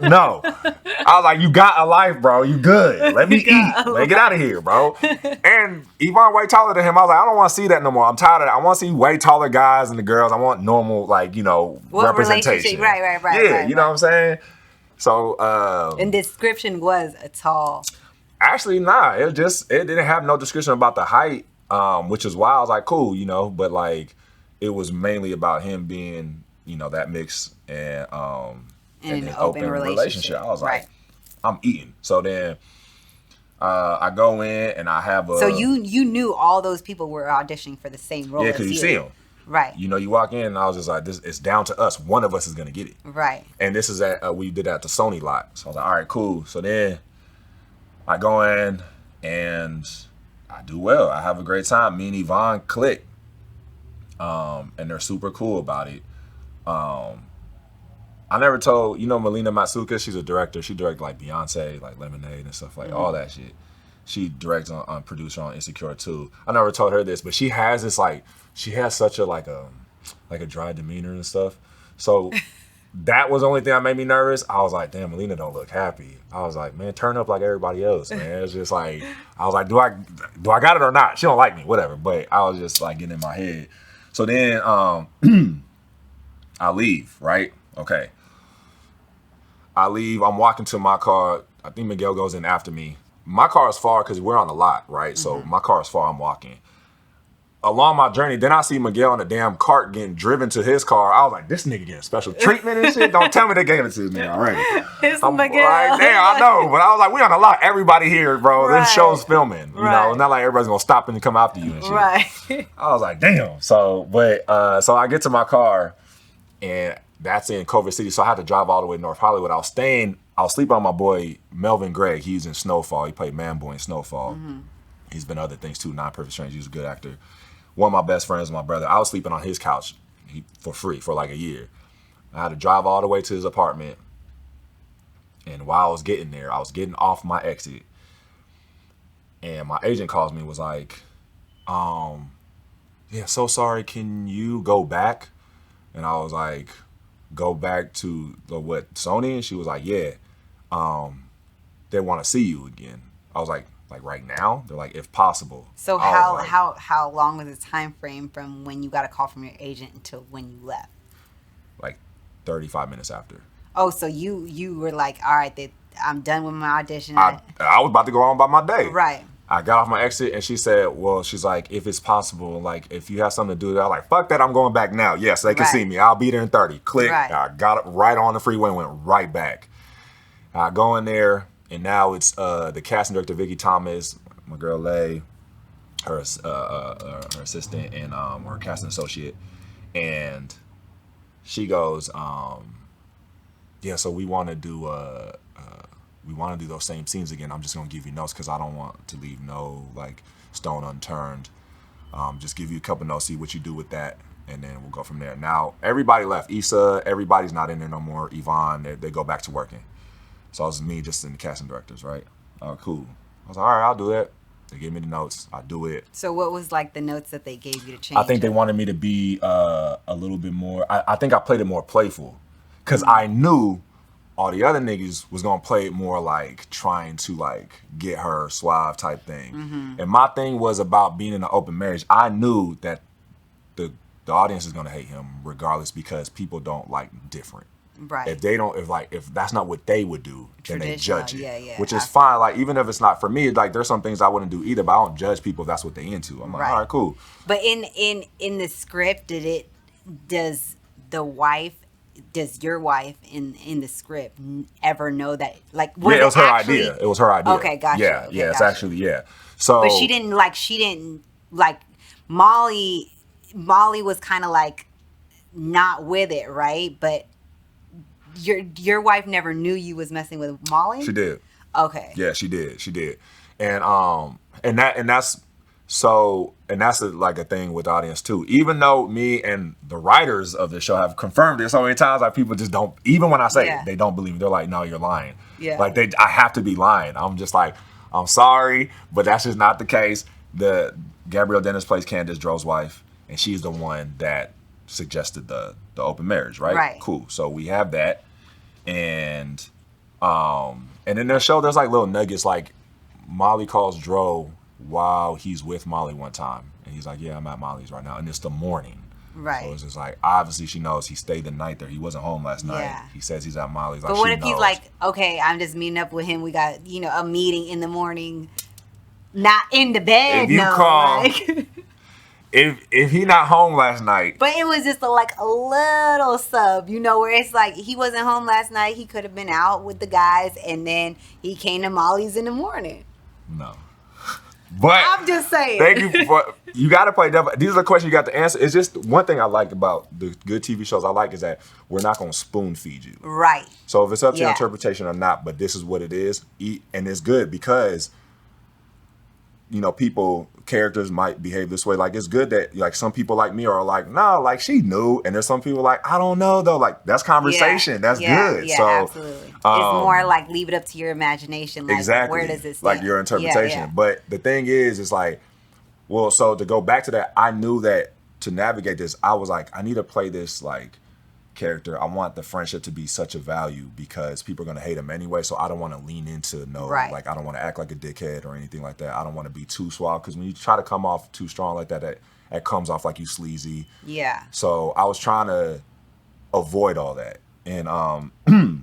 no. I was like, you got a life, bro. You good. Let me eat. Let me get out of here, bro. And Yvonne way taller than him. I was like, I don't want to see that no more. I'm tired of that. I want to see way taller guys than the girls. I want normal, like, What representation. Right. Yeah, right, you know what I'm saying? So, and description was a tall. actually, nah. It didn't have no description about the height, which is why I was like, cool, but like, it was mainly about him being, that mix and In an an open relationship. I was Right. like, I'm eating. So then I go in and I have a. So you knew all those people were auditioning for the same role. Yeah, as because you see them. Right. You walk in and I was just like, this. It's down to us. One of us is gonna get it. Right. And this is we did that at the Sony lot. So I was like, all right, cool. So then I go in and I do well. I have a great time. Me and Yvonne click. And they're super cool about it. I never told, Melina Matsuka, she's a director. She directed like Beyonce, like Lemonade and stuff, like all that shit. She directs on producer on Insecure too. I never told her this, but she has this she has such a like a dry demeanor and stuff. So that was the only thing that made me nervous. I was like, damn, Melina don't look happy. I was like, man, turn up like everybody else, man. It's just like, I was like, do I got it or not? She don't like me, whatever. But I was just like getting in my head. So then I leave, right? Okay. I leave. I'm walking to my car. I think Miguel goes in after me. My car is far because we're on the lot, right? So my car is far. I'm walking. Along my journey, then I see Miguel in a damn cart getting driven to his car. I was like, this nigga getting special treatment and shit. Don't tell me they gave it to me already. It's I'm Miguel. like, damn, I know. But I was like, we on the lot. Everybody here, bro. Right. This show's filming. Right. It's not like everybody's going to stop and come after you and shit. Right. I was like, damn. So I get to my car, and that's in Culver City. So I had to drive all the way to North Hollywood. I was sleeping on my boy Melvin Gregg. He's in Snowfall. He played Manboy in Snowfall. He's been other things too. Not Perfect Strangers. He's a good actor. One of my best friends, my brother. I was sleeping on his couch for free for like a year. I had to drive all the way to his apartment. And while I was getting there, I was getting off my exit. And my agent calls me and was like, yeah, so sorry, can you go back? And I was like, go back to Sony? And she was like, yeah, they want to see you again. I was like right now? They're like, if possible. So how long was the time frame from when you got a call from your agent until when you left? Like 35 minutes after. Oh, so you were like, all right, I'm done with my audition. I was about to go on by my day. Right. I got off my exit and she said, well, she's like, if it's possible, like if you have something to do, I was like, fuck that, I'm going back now. Yes, they can see me. I'll be there in 30. Click. Right. I got it right on the freeway and went right back. I go in there and now it's the casting director, Vicky Thomas, my girl Lay, her assistant and her casting associate. And she goes, yeah, so we want to do those same scenes again. I'm just gonna give you notes because I don't want to leave no like stone unturned. Just give you a couple notes, see what you do with that, and then we'll go from there. Now everybody left. Issa, everybody's not in there no more. Yvonne, they go back to working. So it was me just in the casting directors, right? Cool. I was like, all right, I'll do that. They gave me the notes. I do it. So what was like the notes that they gave you to change? I think they wanted me to be a little bit more. I think I played it more playful because I knew all the other niggas was gonna play it more like trying to like get her suave type thing. And my thing was about being in an open marriage. I knew that the audience is gonna hate him regardless because people don't like different. Right. If that's not what they would do, then they judge it. Yeah, which is fine. Like even if it's not for me, like there's some things I wouldn't do either, but I don't judge people if that's what they into. I'm like, all right, cool. But in the script, does your wife in the script ever know that like yeah, it was her idea. It was her idea. Okay, gotcha. Yeah, Okay, it's gotcha. actually So but she didn't like Molly was kind of like not with it, right? But your wife never knew you was messing with Molly? she did. Okay. Yeah, she did. And that's like a thing with audience too. Even though me and the writers of the show have confirmed it so many times, like people just don't, even when I say it, they don't believe me. They're like, no, you're lying. Yeah. Like I have to be lying. I'm just like, I'm sorry, but that's just not the case. The Gabrielle Dennis plays Candace Dro's wife, and she's the one that suggested the open marriage, right? Right. Cool. So we have that. And in their show, there's like little nuggets, like Molly calls Dro while he's with Molly one time, and he's like, "Yeah, I'm at Molly's right now," and it's the morning. Right. So it's just like, obviously she knows he stayed the night there. He wasn't home last night. Yeah. He says he's at Molly's. Like, but what she if he's knows. like, okay, I'm just meeting up with him. We got a meeting in the morning, not in the bed. If you call, if he not home last night. But it was just a little sub, where it's like he wasn't home last night. He could have been out with the guys, and then he came to Molly's in the morning. No. But I'm just saying. Thank you for, you got to play devil. These are the questions you got to answer. It's just one thing I like about the good TV shows I like is that we're not going to spoon feed you. Right. So if it's up to your interpretation or not, but this is what it is, and it's good because characters might behave this way. Like, it's good that, like, some people like me are like, no, like, she knew. And there's some people like, I don't know, though. Like, that's conversation. That's good. Yeah, so, absolutely. It's more like, leave it up to your imagination. Like, exactly. where does it stand? Like, your interpretation. Yeah. But the thing is like, well, so to go back to that, I knew that to navigate this, I was like, I need to play this, like, character. I want the friendship to be such a value because people are going to hate him anyway. So I don't want to lean into like, I don't want to act like a dickhead or anything like that. I don't want to be too suave because when you try to come off too strong like that, that comes off like you sleazy. Yeah. So I was trying to avoid all that. And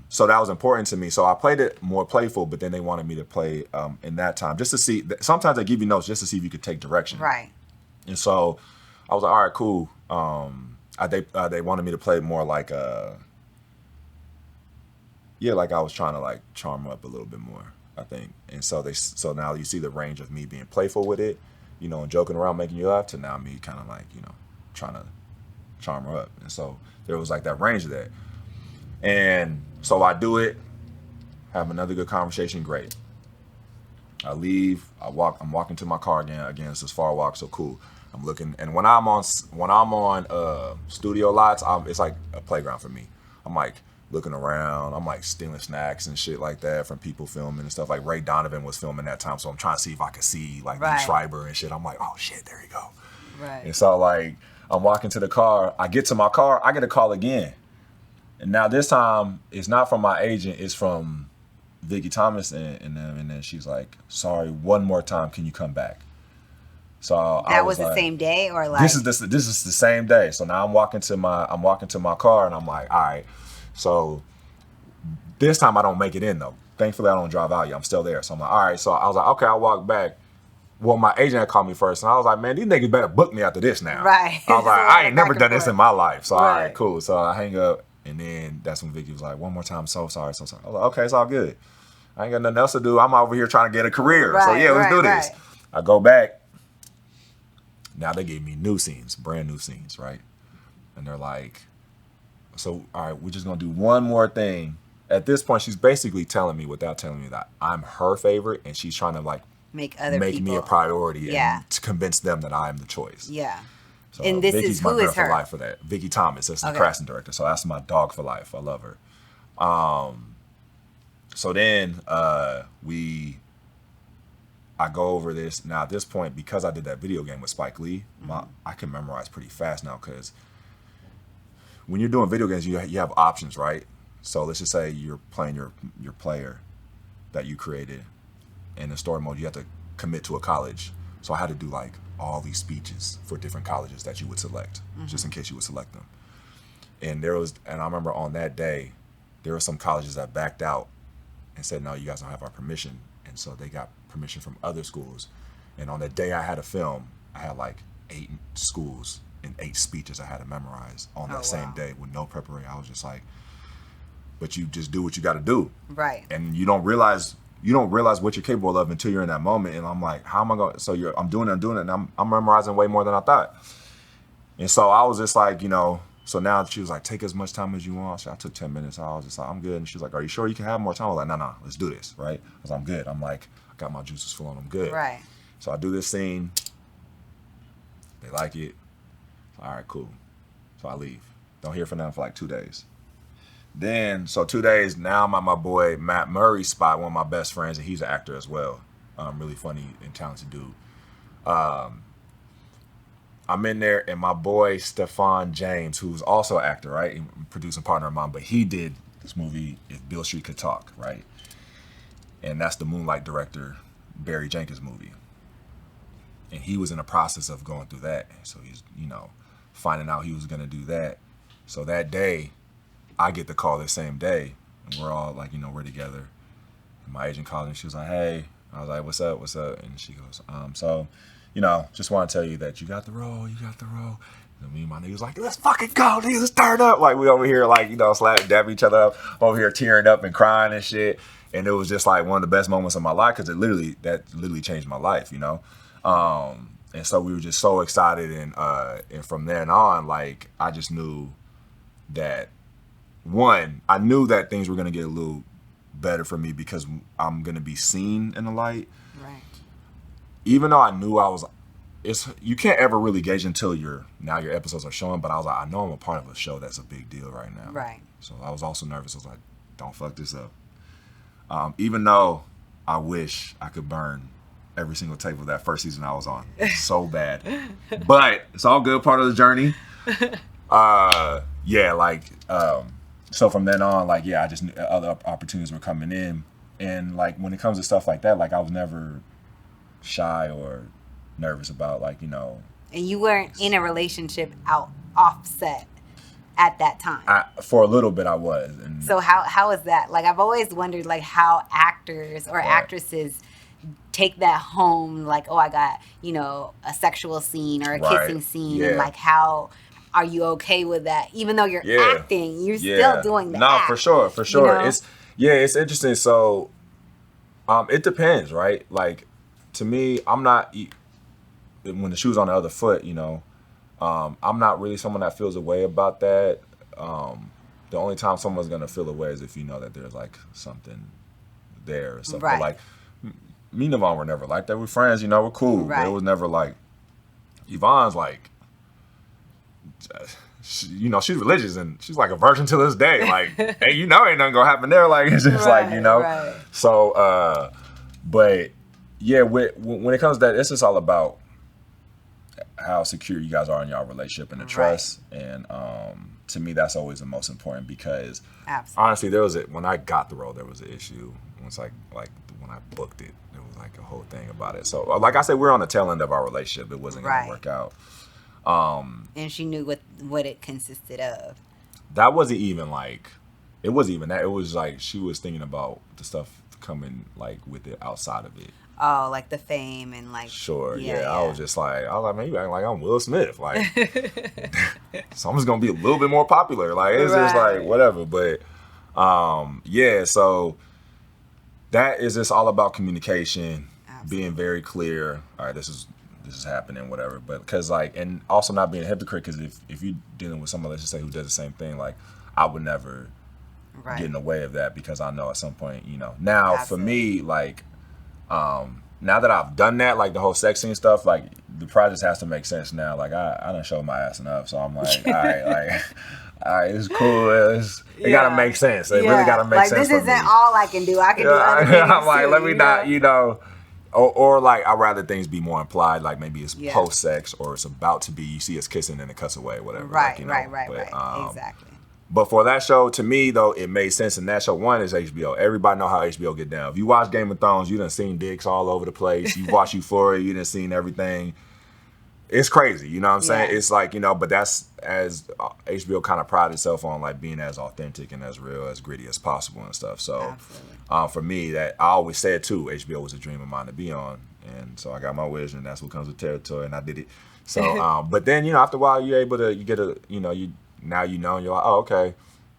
so that was important to me. So I played it more playful, but then they wanted me to play in that time just to see. Sometimes they give you notes just to see if you could take direction. Right. And so I was like, all right, cool. They wanted me to play more like like I was trying to like charm her up a little bit more, I think. And so now you see the range of me being playful with it, and joking around, making you laugh, to now me kind of like, trying to charm her up. And so there was like that range of that. And so I do it, have another good conversation, great. I leave, I'm walking to my car again, it's this far walk, so cool. I'm looking, and when I'm on studio lots, it's like a playground for me. I'm like looking around, I'm like stealing snacks and shit like that from people filming and stuff. Like Ray Donovan was filming that time, so I'm trying to see if I could see like Lee Schreiber and shit. I'm like, oh shit, there you go. Right. And so like I'm walking to the car, I get to my car, I get a call again, and now this time it's not from my agent, it's from Vicky Thomas and them, and then she's like, sorry, one more time, can you come back? So that was the same day, or like this is the same day. So now I'm walking to my car, and I'm like, all right. So this time I don't make it in though. Thankfully I don't drive out yet. I'm still there. So I'm like, all right. So I was like, okay, I'll walk back. Well, my agent had called me first, and I was like, man, these niggas better book me after this now. Right. I was like, I ain't never done this in my life. So all Right. right, cool. So I hang up, and then that's when Vicky was like, one more time, so sorry. I was like, okay, it's all good. I ain't got nothing else to do. I'm over here trying to get a career. Right, so yeah, let's do this. right. I go back. Now they gave me new scenes, brand new scenes, right? And they're like, so, all right, we're just going to do one more thing. At this point, she's basically telling me, without telling me, that I'm her favorite, and she's trying to like make me a priority Yeah. and to convince them that I am the choice. Yeah. So And this Vicky's is my who girl is for her? life for that. Vicky Thomas, that's the Okay. casting director. So that's my dog for life. I love her. So then I go over this. Now at this point, because I did that video game with Spike Lee, I can memorize pretty fast now, because when you're doing video games, you have options, right? So let's just say you're playing your player that you created in the story mode. You have to commit to a college. So I had to do like all these speeches for different colleges that you would select, just in case you would select them. And I remember on that day, there were some colleges that backed out and said, no, you guys don't have our permission. And so they got permission from other schools. And on the day I had to film, I had like 8 schools and 8 speeches I had to memorize on that same day with no preparation. I was just like, but you just do what you got to do. Right. And you don't realize what you're capable of until you're in that moment. And I'm like, how am I going? So I'm doing it, and I'm memorizing way more than I thought. And so I was just like, So now she was like, take as much time as you want. So I took 10 minutes. I was just like, I'm good. And she was like, are you sure you can have more time? I was like, no, let's do this, right? Because I'm good. I'm like, I got my juices flowing. I'm good. Right. So I do this scene. They like it. All right, cool. So I leave. Don't hear from them for like 2 days. Then, so 2 days, now I'm at my boy Matt Murray's spot, one of my best friends, and he's an actor as well. Really funny and talented dude. I'm in there, and my boy Stefan James, who's also an actor, right? Producing partner of mine, but he did this movie, If Beale Street Could Talk, right? And that's the Moonlight director, Barry Jenkins movie. And he was in the process of going through that. So he's, finding out he was going to do that. So that day, I get the call the same day. And we're all like, we're together. And my agent called and she was like, hey. I was like, what's up? And she goes, just want to tell you that you got the role. And me and my nigga was like, let's fucking go, nigga, let's turn up. Like, we over here, like, dab each other up, over here tearing up and crying and shit. And it was just like one of the best moments of my life because that literally changed my life, And so we were just so excited. And from then on, like, I just knew that, I knew that things were going to get a little better for me because I'm going to be seen in the light. Right. Even though I knew you can't ever really gauge until your episodes are showing, but I was like, I know I'm a part of a show that's a big deal right now. Right. So I was also nervous. I was like, don't fuck this up. Even though I wish I could burn every single tape of that first season I was on. So bad. But it's all good, part of the journey. So from then on, like, I just knew other opportunities were coming in. And, like, when it comes to stuff like that, like, I was never shy or nervous about, like, And you weren't in a relationship offset at that time. For a little bit I was. And so how is that? Like, I've always wondered, like, how actors or actresses take that home, like, oh, I got, a sexual scene or a kissing scene. Yeah. And, like, how are you okay with that? Even though you're acting, you're still doing the act. For sure. It's interesting. So, it depends, right? Like, to me, I'm not, when the shoe's on the other foot, I'm not really someone that feels a way about that. The only time someone's going to feel a way is if you know that there's, like, something there or something. Right. But, like, me and Yvonne were never like that. We're friends, we're cool. Right. But it was never like, Yvonne's like, she's religious and she's like a virgin to this day. Like, hey, ain't nothing gonna happen there. Like, it's just right, like, Right. So, but yeah, when it comes to that, it's just all about how secure you guys are in y'all relationship and the trust. And to me, that's always the most important because honestly, when I got the role, there was an issue. It's like when I booked it, there was like a whole thing about it. So, like I said, we're on the tail end of our relationship. It wasn't gonna work out. And she knew what it consisted of. That wasn't even like, it wasn't even that. It was like she was thinking about the stuff coming like with it outside of it. Oh, like the fame and like. Sure, yeah. I was like, man, you acting like I'm Will Smith. Like, so I'm just gonna be a little bit more popular. Like, it's just like whatever. But so that is just all about communication, being very clear. All right, this is happening, whatever. But because and also not being a hypocrite, because if you're dealing with someone, let's just say, who does the same thing, like, I would never get in the way of that because I know at some point, Now, for me, like, now that I've done that, like the whole sex scene stuff, like the project has to make sense now. Like, I done showed my ass enough, so I'm like, all right, it's cool. It gotta make sense. It really gotta make sense. Like, this for isn't me. all I can do. I can do other things. I'm like, too, let me not, or like, I'd rather things be more implied. Like, maybe it's post sex or it's about to be. You see us kissing and it cuts away, whatever. Right, like, right. Exactly. But for that show, to me though, it made sense. And that show, one, is HBO. Everybody know how HBO get down. If you watch Game of Thrones, you done seen dicks all over the place. You watch Euphoria, you done seen everything. It's crazy, you know what I'm saying? It's like, but that's as HBO kind of pride itself on, like, being as authentic and as real, as gritty as possible and stuff. So for me, that I always said too, HBO was a dream of mine to be on. And so I got my wish, and that's what comes with territory, and I did it. So, but then, after a while, you're able to, you get a, now and you're like, oh, okay,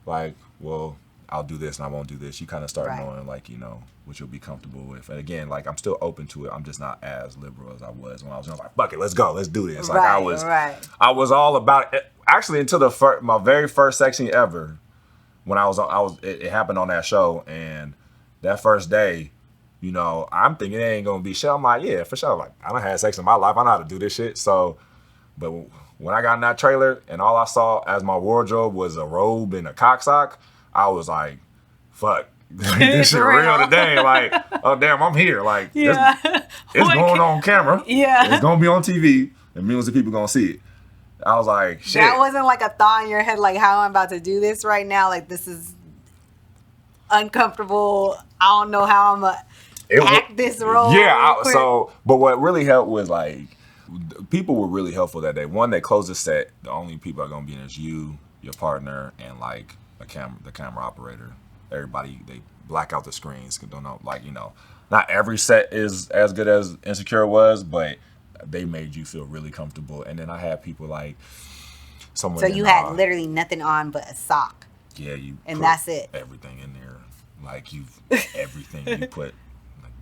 like, well, I'll do this and I won't do this. You kind of start knowing, like, what you'll be comfortable with. And again, like, I'm still open to it. I'm just not as liberal as I was when I was young. Like, fuck it, let's go, let's do this. Like, I was all about it. actually until my very first section ever, when it happened on that show, and that first day, you know, I'm thinking it ain't gonna be shit. I'm like, yeah, for sure. Like, I done had sex in my life. I know how to do this shit. So, but when I got in that trailer and all I saw as my wardrobe was a robe and a cock sock, I was like, fuck. This shit real today. Like, oh damn, I'm here. Like, it's going on camera. Yeah. It's gonna be on TV, and millions of people gonna see it. I was like, shit. That wasn't like a thought in your head, like how I'm about to do this right now. Like, this is uncomfortable. I don't know how I'm gonna act this role. Yeah. But what really helped was like, people were really helpful that day. One, they closed the set. The only people are gonna be in is you, your partner, and like the camera operator. Everybody, they black out the screens. Don't know, like, you know, not every set is as good as Insecure was, but they made you feel really comfortable. And then I had people like someone. So you had literally nothing on but a sock. Yeah, and that's it. Everything in there, like everything you put, like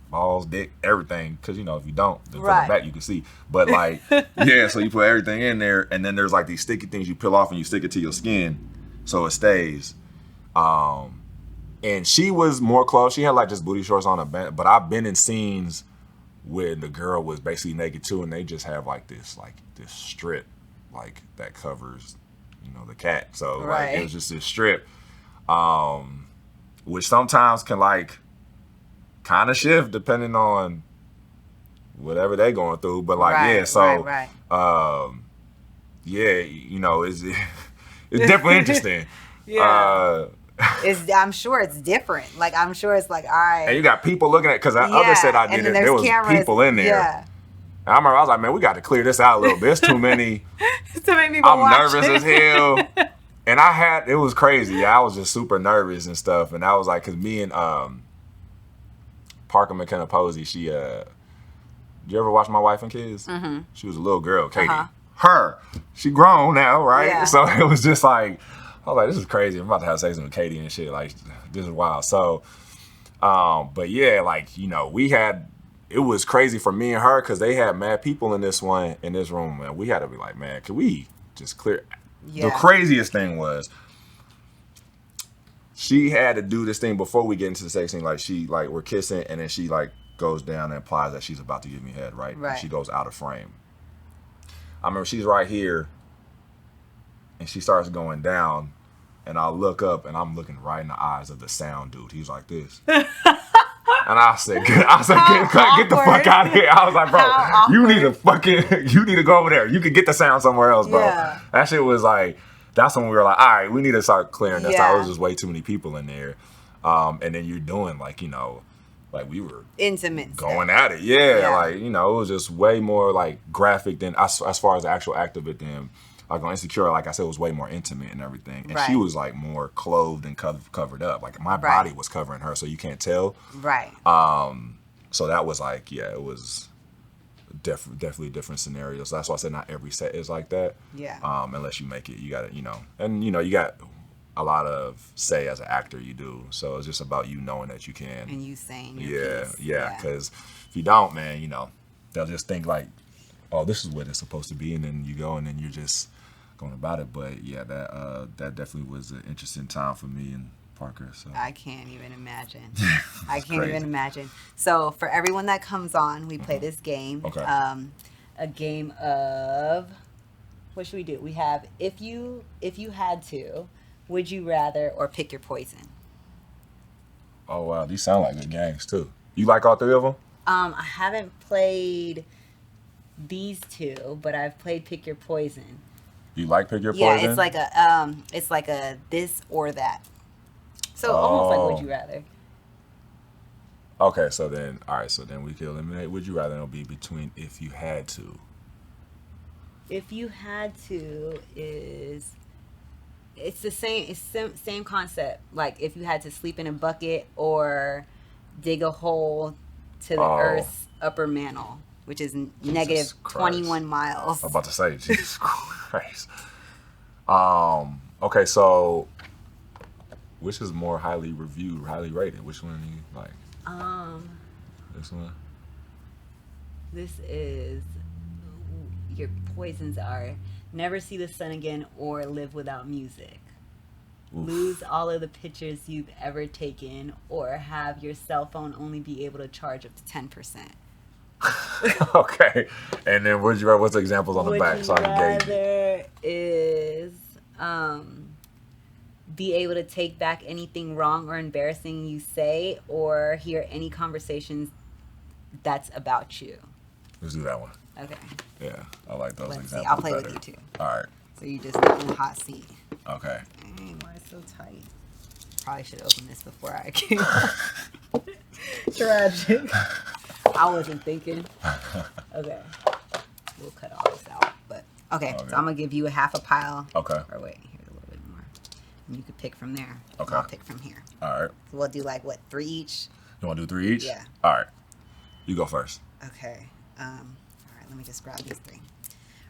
balls, dick, everything. Because you know, if you don't, then from the back you can see. But like, yeah, so you put everything in there, and then there's like these sticky things you peel off and you stick it to your skin, so it stays. And she was more clothes. She had like just booty shorts on but I've been in scenes where the girl was basically naked too, and they just have like this strip, like that covers, you know, the cat. So like it was just this strip, which sometimes can like kind of shift depending on whatever they going through. But like yeah, you know, it's definitely interesting. Yeah. I'm sure it's different. Like, I'm sure it's like, all right. And you got people looking at, because the other set I did, there was cameras, people in there. Yeah. And I remember I was like, man, we got to clear this out a little bit. It's too many. Too many people I'm nervous as hell. And it was crazy. Yeah, I was just super nervous and stuff. And I was like, because me and Parker McKenna Posey, she, did you ever watch My Wife and Kids? Mm-hmm. She was a little girl, Katie. She grown now, right? Yeah. So it was just like, I was like, this is crazy. I'm about to have sex with Katie and shit. Like, this is wild. So, but yeah, like, you know, it was crazy for me and her because they had mad people in this room, man. We had to be like, man, can we just clear? Yeah. The craziest thing was she had to do this thing before we get into the sex scene. Like, we're kissing, and then she like goes down and implies that she's about to give me head, right? And she goes out of frame. I remember she's right here, and she starts going down, and I look up, and I'm looking right in the eyes of the sound dude. He's like this. And I said, get the fuck out of here. I was like, bro, you need to go over there. You can get the sound somewhere else, bro. Yeah. That shit was like, that's when we were like, all right, we need to start clearing this out. There was just way too many people in there. And then you're doing like, you know, like we were intimate going at it. Yeah. Like, you know, it was just way more like graphic than as far as the actual act of it than like on Insecure, like I said, it was way more intimate and everything. And she was like more clothed and covered up. Like my body was covering her, so you can't tell. Right. So that was like, yeah, it was definitely different scenarios. So that's why I said not every set is like that. Yeah. Unless you make it, you got to, you know, and you know, you got a lot of say as an actor, you do. So it's just about you knowing that you can. And you saying your piece. Yeah. Because if you don't, man, you know, they'll just think like, oh, this is what it's supposed to be, and then you go and then you're just going about it. But yeah, that definitely was an interesting time for me and Parker. So I can't even imagine. I can't even imagine. So for everyone that comes on, we play this game. Okay. A game of, what should we do? We have if you had to, would you rather, or pick your poison. Oh wow, these sound like good games too. You like all three of them? I haven't played these two, but I've played Pick Your Poison. You like Pick Your Poison? Yeah, it's like a this or that. So almost like Would You Rather. Okay, so then we can eliminate Would You Rather, and it'll be between If You Had To. If You Had To is, it's the same concept. Like if you had to sleep in a bucket or dig a hole to the Earth's upper mantle, which is negative 21 miles. I'm about to say, Jesus Christ. Okay, so which is more highly reviewed, highly rated? Which one do you like? This one. This is, your poisons are never see the sun again or live without music. Oof. Lose all of the pictures you've ever taken or have your cell phone only be able to charge up to 10%. Okay. And then what's the examples on the back so I can gauge it? Is be able to take back anything wrong or embarrassing you say or hear any conversations that's about you. Let's do that one. Okay. Yeah, I like those examples. See, I'll play better. with you too. All right. So you just get in the hot seat. Okay. Dang, why it's so tight? Probably should open this before I came. Tragic. I wasn't thinking. Okay. We'll cut all this out. But okay, so I'm gonna give you a half a pile. Okay. Or wait, here's a little bit more. And you could pick from there. Okay. I'll pick from here. All right. So we'll do like what, 3 each? You want to do 3 each? Yeah. All right. You go first. Okay. All right, let me just grab these 3.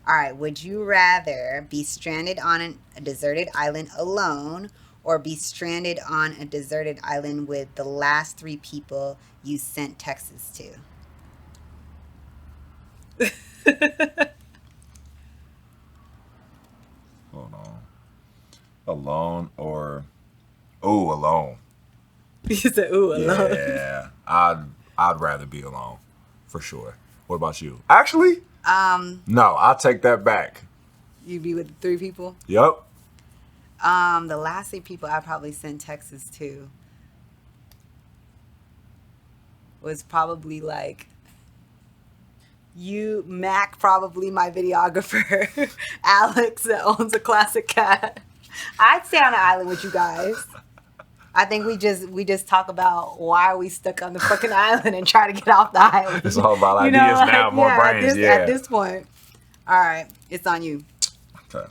All right, would you rather be stranded on a deserted island alone or be stranded on a deserted island with the last 3 people you sent texts to? Hold on. Alone or... Ooh, alone. You said ooh, alone. Yeah. I'd rather be alone. For sure. What about you? Actually... No, I'll take that back. You'd be with 3 people? Yep. The last 3 people I probably sent texts to was probably like you, Mac, probably my videographer, Alex that owns a classic cat. I'd stay on the island with you guys. I think we just talk about why are we stuck on the fucking island and try to get off the island. It's all about ideas now, more brains. At this point. All right, it's on you. Okay.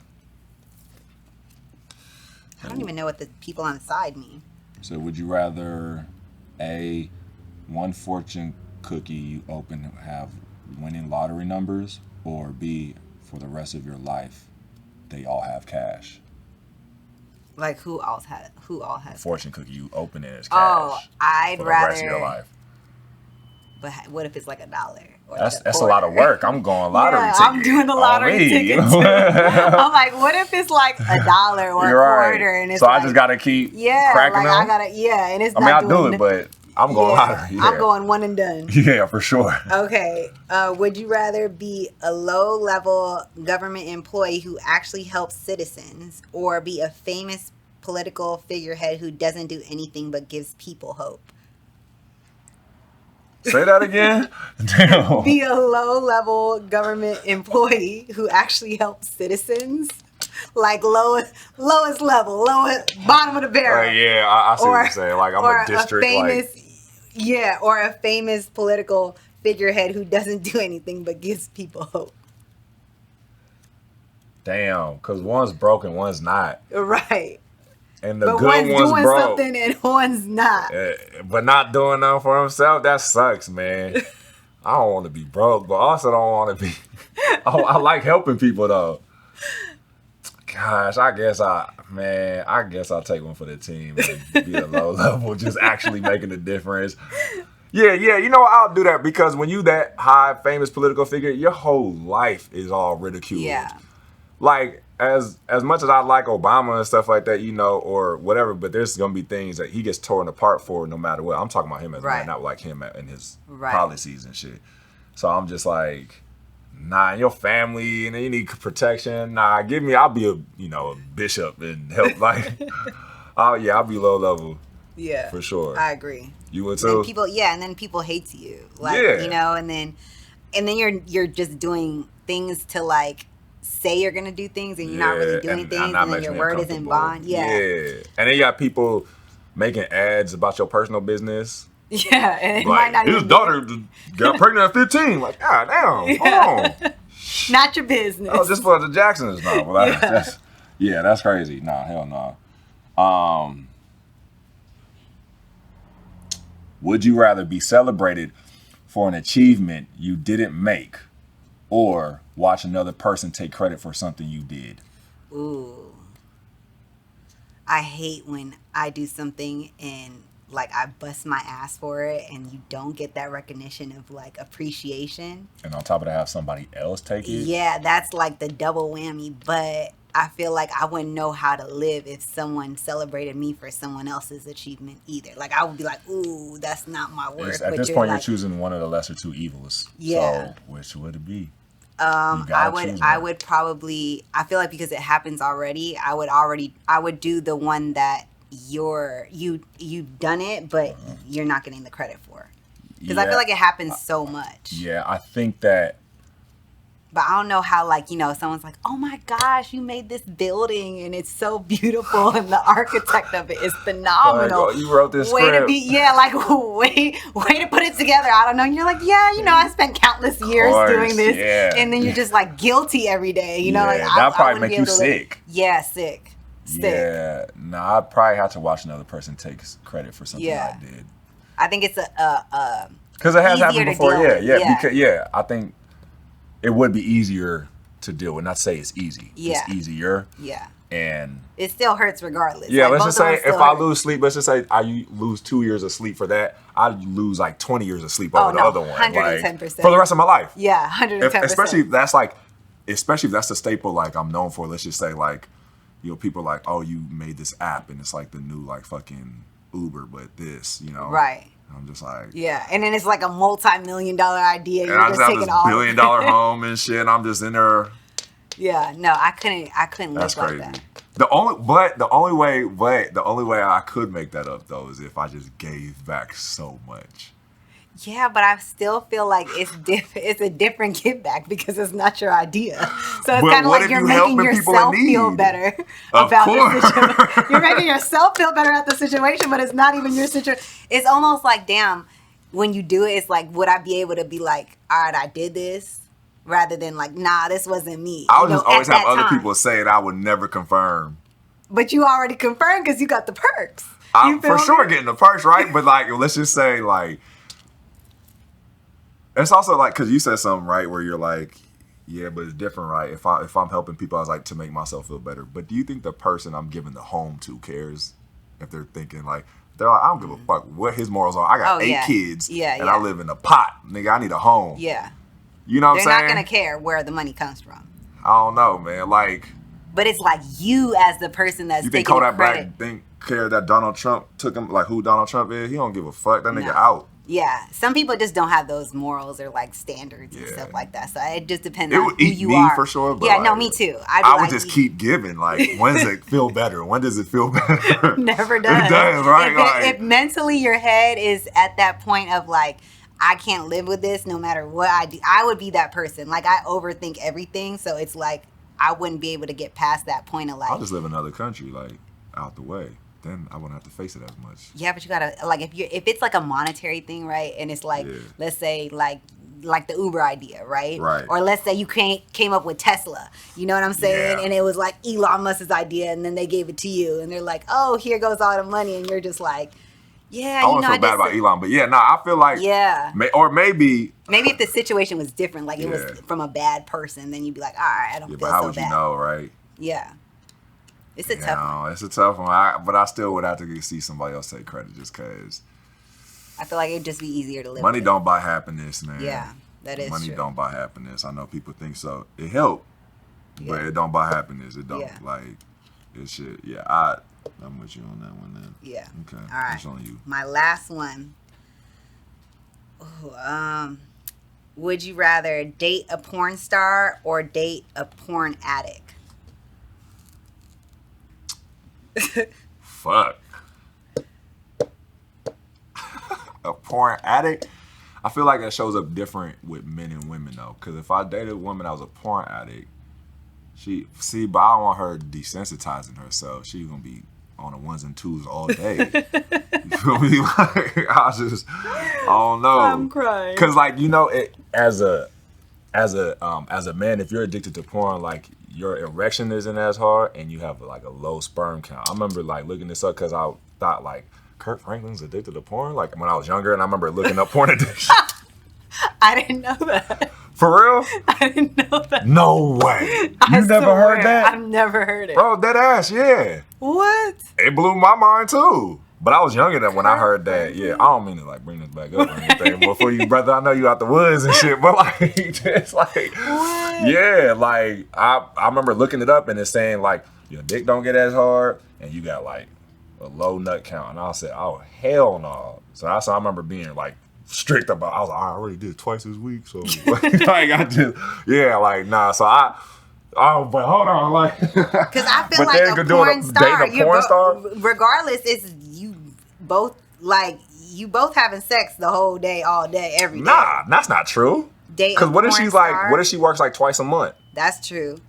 I don't even know what the people on the side mean. So would you rather A, one fortune cookie you open have winning lottery numbers, or B, for the rest of your life, they all have cash? Like who all has fortune cookie you open it as cash. Oh, I'd for the rather. Rest of your life. But what if it's like $1? That's a lot of work. I'm going lottery ticket. I'm doing the lottery ticket too. I'm like, what if it's like $1 or You're a quarter? Right. And it's so like, I just gotta keep cracking them. I gotta, and it's. I do it, but I'm going lottery. Yeah. I'm going one and done. Yeah, for sure. Okay. Would you rather be a low-level government employee who actually helps citizens, or be a famous political figurehead who doesn't do anything but gives people hope? Say that again? Damn. Be a low-level government employee who actually helps citizens. Like lowest level, bottom of the barrel. Yeah, I see what you're saying. Like I'm a district, or a famous political figurehead who doesn't do anything but gives people hope. Damn, because one's broken, one's not. Right. And the but good one's doing broke. Something and one's not. But not doing nothing for himself, that sucks, man. I don't want to be broke, but also don't want to be... I like helping people, though. Gosh, I guess I'll take one for the team and be a low level, just actually making a difference. Yeah, you know what? I'll do that because when you that high, famous political figure, your whole life is all ridiculed. Yeah. Like, as much as I like Obama and stuff like that, or whatever, but there's going to be things that he gets torn apart for no matter what. I'm talking about him as man, not like him and his policies and shit. So I'm just like... Nah, your family, and you need protection. Nah, I'll be a bishop and help. Like, I'll be low level. Yeah, for sure. I agree. You would too. And then people hate you. Like, and then you're just doing things to like say you're gonna do things, and you're not really doing things, and then your word isn't bond. Yeah, and then you got people making ads about your personal business. Yeah, and it might not. His daughter got pregnant at 15. Like, God damn, hold on. Not your business. Oh, just for the Jacksons now. Well, that's crazy. Nah, hell no. Would you rather be celebrated for an achievement you didn't make, or watch another person take credit for something you did? Ooh, I hate when I do something and like I bust my ass for it and you don't get that recognition of like appreciation. And on top of that, have somebody else take it. Yeah, that's like the double whammy. But I feel like I wouldn't know how to live if someone celebrated me for someone else's achievement either. Like I would be like, ooh, that's not my work. At this point, you're choosing one of the lesser two evils. Yeah. So which would it be? I would probably, I feel like because it happens already, I would do the one that you've done it, but you're not getting the credit for. Because I feel like it happens so much. Yeah, I think that. But I don't know how, like, you know, someone's like, oh my gosh, you made this building and it's so beautiful and the architect of it is phenomenal. Like, oh, you wrote this way script. To be, yeah, like, way to put it together. I don't know. And you're like, yeah, you know, I spent countless years doing this. Yeah. And then you're just like guilty every day, you know? Like, that'll probably make you sick. Yeah, sick. Yeah, I'd probably have to watch another person take credit for something I did. I think it's because it has happened before. Yeah. I think it would be easier to deal with. Not say it's easy. Yeah. It's easier. Yeah. And it still hurts regardless. Yeah, like, let's just say if I hurt. lose sleep, let's just say I lose 2 years of sleep for that, I'd lose like 20 years of sleep over the other one. 110%. Like, for the rest of my life. Yeah, 110%. Especially if that's the staple like I'm known for. Let's just say like, you know, people are like, oh, you made this app and it's like the new like fucking Uber, but this, you know. Right. I'm just like, yeah, and then it's like a multi-million-dollar idea. And you're I just have taking this all $1 billion home and shit. And I'm just in there. Yeah, no, I couldn't That's live crazy. like that. The only way I could make that up though is if I just gave back so much. Yeah, but I still feel like it's a different give back because it's not your idea. So it's kind of like you're making yourself feel better about the situation. You're making yourself feel better about the situation, but it's not even your situation. It's almost like, damn, when you do it, it's like, would I be able to be like, all right, I did this, rather than like, nah, this wasn't me. I would just always have other people say it. I would never confirm. But you already confirmed because you got the perks. For sure getting the perks, right? But like, let's just say like, it's also like, because you said something, right, where you're like, yeah, but it's different, right? If I'm helping people, I was like, to make myself feel better. But do you think the person I'm giving the home to cares? If they're thinking like, they're like, I don't give a fuck what his morals are. I got 8 kids, and I live in a pot. Nigga, I need a home. Yeah. You know what I'm saying? They're not going to care where the money comes from. I don't know, man. Like. But it's like you as the person that's taking Kodak credit. Black care that Donald Trump took him, like who Donald Trump is? He don't give a fuck. That nigga out. Yeah, some people just don't have those morals or like standards and stuff like that. So it just depends on who you are. For sure. But yeah, like, no, me too. I would just keep giving. Like, when does it feel better? When does it feel better? Never does. It does, right? If mentally your head is at that point of like, I can't live with this no matter what I do, I would be that person. Like, I overthink everything, so it's like I wouldn't be able to get past that point of like. I'll just live in another country, like out the way. Then I wouldn't have to face it as much. Yeah, but you gotta like if it's like a monetary thing, right? And it's like let's say like the Uber idea, right? Right. Or let's say you came up with Tesla. You know what I'm saying? Yeah. And it was like Elon Musk's idea, and then they gave it to you, and they're like, oh, here goes all the money, and you're just like, yeah, I wouldn't feel bad about Elon, but I feel like maybe if the situation was different, like it was from a bad person, then you'd be like, all right, I don't feel so bad. But how would you know, right? Yeah. It's a tough one. It's a tough one. But I still would have to see somebody else take credit just because. I feel like it'd just be easier to live Money with. don't buy happiness, man. Yeah, that is Money true. don't buy happiness. I know people think so. It help, but it don't buy happiness. It don't. Like, it should. Yeah, I'm with you on that one then. Yeah. Okay. All right. It's on you. My last one. Ooh, would you rather date a porn star or date a porn addict? Fuck. A porn addict? I feel like that shows up different with men and women though. Because if I dated a woman that was a porn addict, but I don't want her desensitizing herself. She's gonna be on the ones and twos all day. You feel me? Like, I don't know. I'm crying. Cause like, you know, as a man, if you're addicted to porn, like your erection isn't as hard and you have like a low sperm count. I remember like looking this up because I thought like Kurt Franklin's addicted to porn, like when I was younger, and I remember looking up porn addiction. I didn't know that. For real? I didn't know that. No way. You never heard that? I've never heard it. Bro, dead ass, yeah. What? It blew my mind too. But I was younger than when I heard that. Yeah, I don't mean to like bring this back up or anything. But for you, brother, I know you out the woods and shit. But like, it's like, What? yeah, like I remember looking it up and it's saying like your dick don't get as hard and you got like a low nut count. And I said, oh hell no. So that's I remember being like strict about. I was like, I already did twice this week, so like I just like nah. So but hold on, like because I feel like a porn star. Dating a porn star, regardless, it's you both having sex the whole day, all day, every day. Nah, that's not true. Because what if she's star? like? What if she works like twice a month? That's true.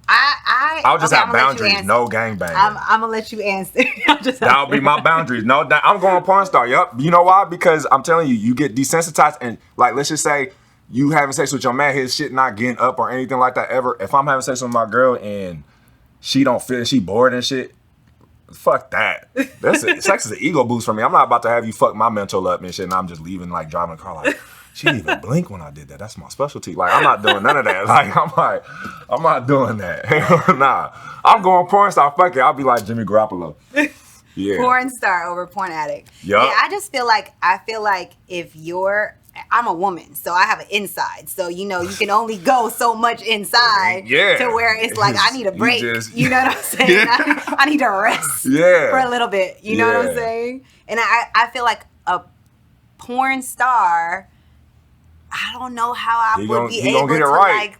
I'll just have boundaries. No gangbanging. I'm gonna let you answer. That'll be my boundaries. No, I'm going porn star. Yup. You know why? Because I'm telling you, you get desensitized and like let's just say you having sex with your man, his shit not getting up or anything like that ever. If I'm having sex with my girl and she don't feel she bored and shit, fuck that. Sex is an ego boost for me. I'm not about to have you fuck my mental up and shit and I'm just leaving like driving a car like she didn't even blink when I did that. That's my specialty. Like, I'm not doing none of that. Like, I'm not doing that. Nah. I'm going porn star. Fuck it. I'll be like Jimmy Garoppolo. Yeah. Porn star over porn addict. Yep. Yeah, I just feel like, if I'm a woman, so I have an inside. So, you can only go so much inside to where it's like, I need a break. You know what I'm saying? Yeah. I need to rest for a little bit. You know what I'm saying? And I feel like a porn star, I don't know how I would be able to like,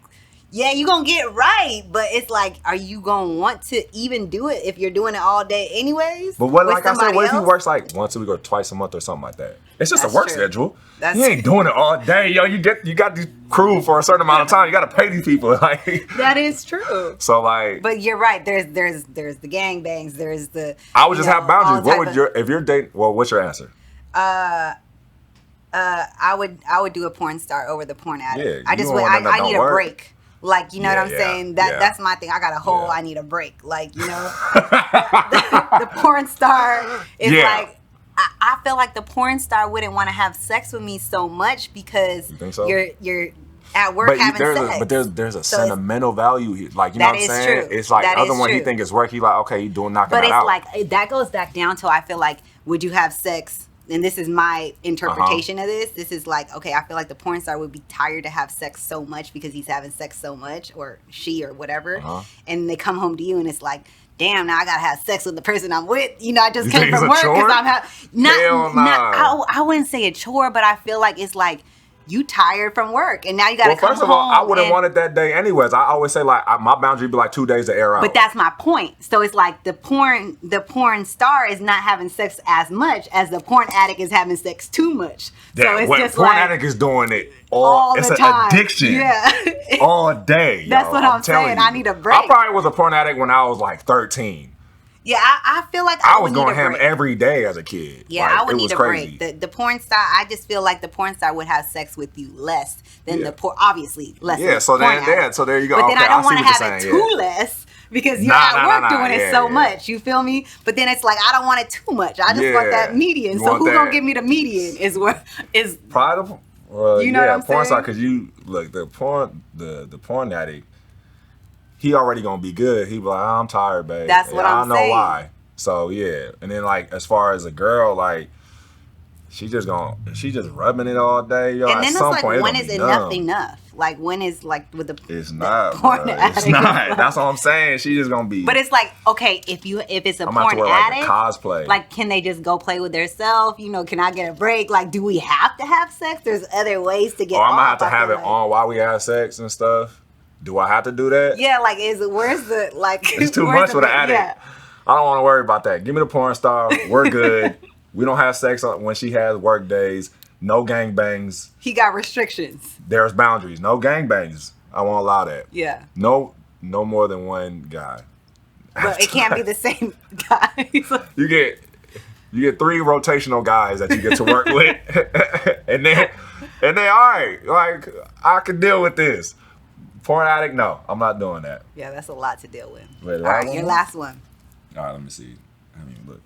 yeah, you gonna get it right, but it's like, are you gonna want to even do it if you're doing it all day anyways? But what if he works like once a week or twice a month or something like that? It's just a work schedule. You ain't doing it all day, yo. You got these crew for a certain amount of time. You got to pay these people. Like that is true. So like, but you're right. There's the gangbangs. There's the. I would just have boundaries. What would if you're dating? Well, what's your answer? I would do a porn star over the porn addict. Yeah, I need a break. Like, you know what I'm saying? That's my thing. I got a hole. Yeah. I need a break. Like, the porn star is like, I feel like the porn star wouldn't want to have sex with me so much because you think so? You're at work having sex. But there's a sentimental value here. Like, you know what I'm saying? True. It's like the other one, he think it's work. He like, okay, you doing knocking it out. But it's like, that goes back down to, I feel like, would you have sex? And this is my interpretation of this. This is like, okay, I feel like the porn star would be tired to have sex so much because he's having sex so much, or she or whatever. And they come home to you and it's like, damn, now I gotta have sex with the person I'm with. I just came from work because I'm I wouldn't say a chore, but I feel like it's like you tired from work and now you gotta come home. Well, first of all, I wouldn't want it that day anyways. I always say like my boundary would be like 2 days to air out. But that's my point. So it's like the porn star is not having sex as much as the porn addict is having sex too much. So it's just porn like addict is doing it all the it's time. An addiction. Yeah. All day. That's what I'm saying. I need a break. I probably was a porn addict when I was like 13. Yeah, I feel like I was going ham every day as a kid. Yeah, I would need a break. The porn star, I just feel like the porn star would have sex with you less than the porn, obviously less. Yeah, so there you go. But then I don't want to have it too less because you're at work doing it so much. You feel me? But then it's like I don't want it too much. I just want that median. So who's gonna give me the median? Is probably you know what I'm porn saying? star, because you look the porn addict. He already gonna be good. He be like, I'm tired, babe. That's what I'm saying. I know why. So yeah, and then like as far as a girl, like she just rubbing it all day. Yo, and then it's like, when is enough? Like when is like with the it's not porn addict? It's not. That's what I'm saying. She just gonna be. But it's like, okay, if it's a porn have to wear, addict, like, cosplay. Like, can they just go play with themselves? Can I get a break? Like, do we have to have sex? There's other ways to get. Or I'm gonna have to have it on while we have sex and stuff. Do I have to do that? Yeah, like, where's the, like... It's too much for the addict. Yeah. I don't want to worry about that. Give me the porn star. We're good. We don't have sex when she has work days. No gangbangs. He got restrictions. There's boundaries. No gangbangs. I won't allow that. Yeah. No more than one guy. But it can't be the same guy. You get 3 rotational guys that you get to work with. and then all right, like, I can deal with this. Porn addict, no, I'm not doing that. Yeah, that's a lot to deal with. Wait, all right, your last one. All right, let me see. Look.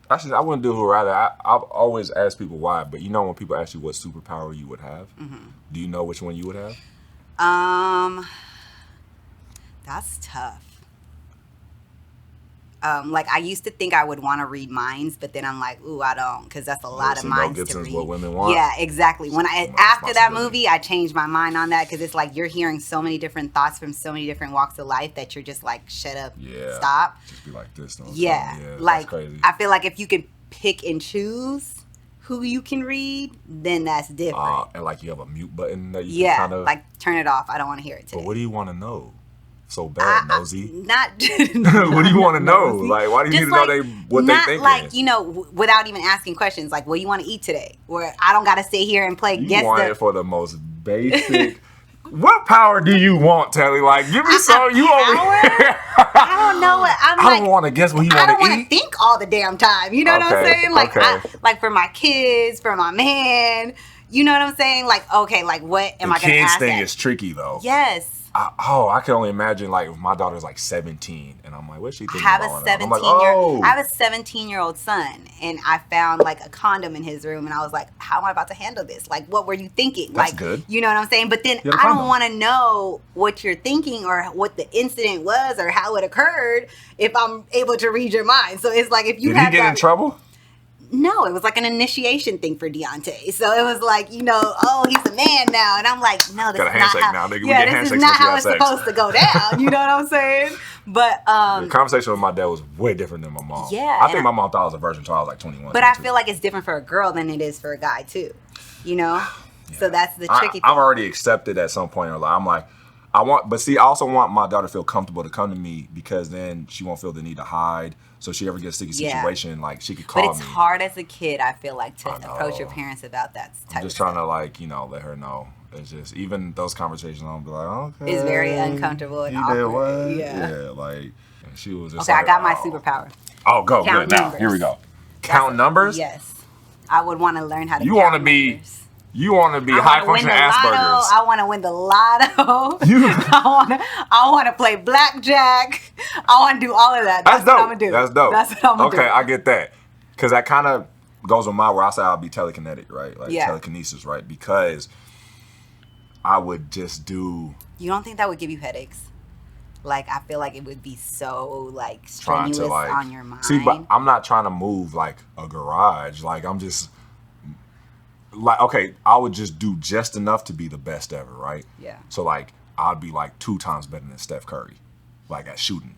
Actually, I wouldn't do who rather. I've always asked people why, but when people ask you what superpower you would have, do you know which one you would have? That's tough. Like I used to think I would want to read minds, but then I'm like, ooh, I don't, because that's a lot of minds to read. What Women Want? Yeah, exactly. After that movie, I changed my mind on that, because it's like you're hearing so many different thoughts from so many different walks of life that you're just like, shut up, stop. Just be like this. Yeah, like crazy. I feel like if you can pick and choose who you can read, then that's different. And like you have a mute button that you can kind of like turn it off. I don't want to hear it today. But what do you want to know? So bad, nosy. Not. What do you want to know? Like, why do you need to know what they think? Like, you know, without even asking questions. Like, what do you want to eat today? Or I don't got to sit here and play guess. You want it for the most basic. What power do you want, Telli? Like, give me some. You over here. I don't know what I don't want to guess what you want to eat. I don't want to think all the damn time. You know what I'm saying? Like, like for my kids, for my man. You know what I'm saying? Like, okay, like what am I going to ask? The kids thing is tricky though. Yes. I can only imagine like if my daughter's like 17 and I'm like, what's she thinking I about? I have a 17-year-old son, and I found like a condom in his room, and I was like, how am I about to handle this? Like, what were you thinking? That's like, good. You know what I'm saying? But then I don't want to know what you're thinking or what the incident was or how it occurred if I'm able to read your mind. So it's like if you Did he get in trouble? No, it was like an initiation thing for Deontay. So it was like, you know, oh, he's a man now. And I'm like, no, this is not how, this is not how it's supposed to go down. You know what I'm saying? But the conversation with my dad was way different than my mom. Yeah. I think my mom thought I was a virgin until I was like 21. But 22. I feel like it's different for a girl than it is for a guy too. You know? Yeah. So that's the tricky thing. I've already accepted at some point in her life. I'm like, I also want my daughter to feel comfortable to come to me, because then she won't feel the need to hide. So if she ever gets a sticky situation, like she could call me. But it's hard as a kid, I feel like, to approach your parents about that type of stuff. I'm just trying to, like, you know, let her know. It's just, even those conversations, I'll be like, okay. It's very uncomfortable and awkward. What? Yeah, like, and she was just I got my superpower. Oh, go. Count good. Numbers. Now, here we go. Count numbers? Yes. I would want to learn how to count numbers. You want to be high functioning Asperger's. I want to win the lotto. I want to play blackjack. I want to do all of that. That's what I'm going to do. That's dope. That's what I'm going to do. Okay, I get that. Because that kind of goes with where I say I'll be telekinetic, right? Like telekinesis, right? Because I would just do... You don't think that would give you headaches? Like, I feel like it would be so, like, strenuous on your mind. See, but I'm not trying to move, like, a garage. Like, I'm just... Like, okay, I would just do just enough to be the best ever, right? Yeah. So, like, I'd be, like, 2 times better than Steph Curry, like, at shooting.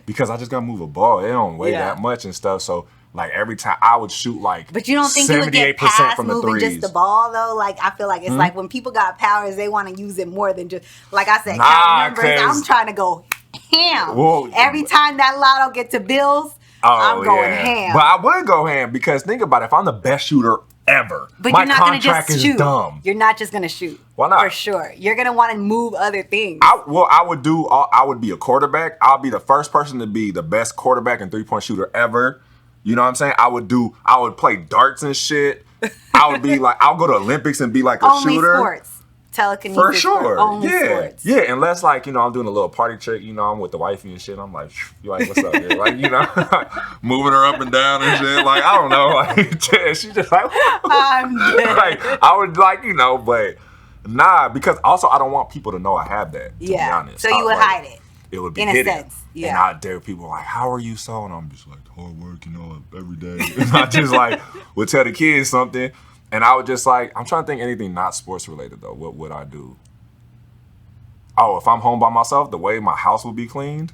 Because I just got to move a ball. It don't weigh that much and stuff. So, like, every time I would shoot, like, but you don't think you would get past moving just the ball, though? Like, I feel like it's like when people got powers, they want to use it more than just, like I said, count numbers. I'm trying to go ham. Well, every time that lotto gets to bills, I'm going ham. But I would go ham, because think about it. If I'm the best shooter ever, but my you're not going to just shoot. Dumb. You're not just going to shoot. Why not? For sure. You're going to want to move other things. I would be a quarterback. I'll be the first person to be the best quarterback and 3-point shooter ever. You know what I'm saying? I would play darts and shit. I would be like, I'll go to Olympics and be like a shooter. Only sports. Telekinesis. For sure. Only sports. Yeah, unless, like, you know, I'm doing a little party trick, you know, I'm with the wifey and shit. I'm like, you like, what's up, dude? Like, you know, moving her up and down and shit. Like, I don't know. Like, she's just like, I'm dead. Like, I would, like, you know, but nah, because also I don't want people to know I have that, to be honest. So you would hide it. It would be in hidden. A sense. Yeah. And I dare people like, how are you so? And I'm just like, hard work, you know, every day. And I just like would tell the kids something. And I would just like, I'm trying to think anything not sports related though. What would I do? Oh, if I'm home by myself, the way my house would be cleaned,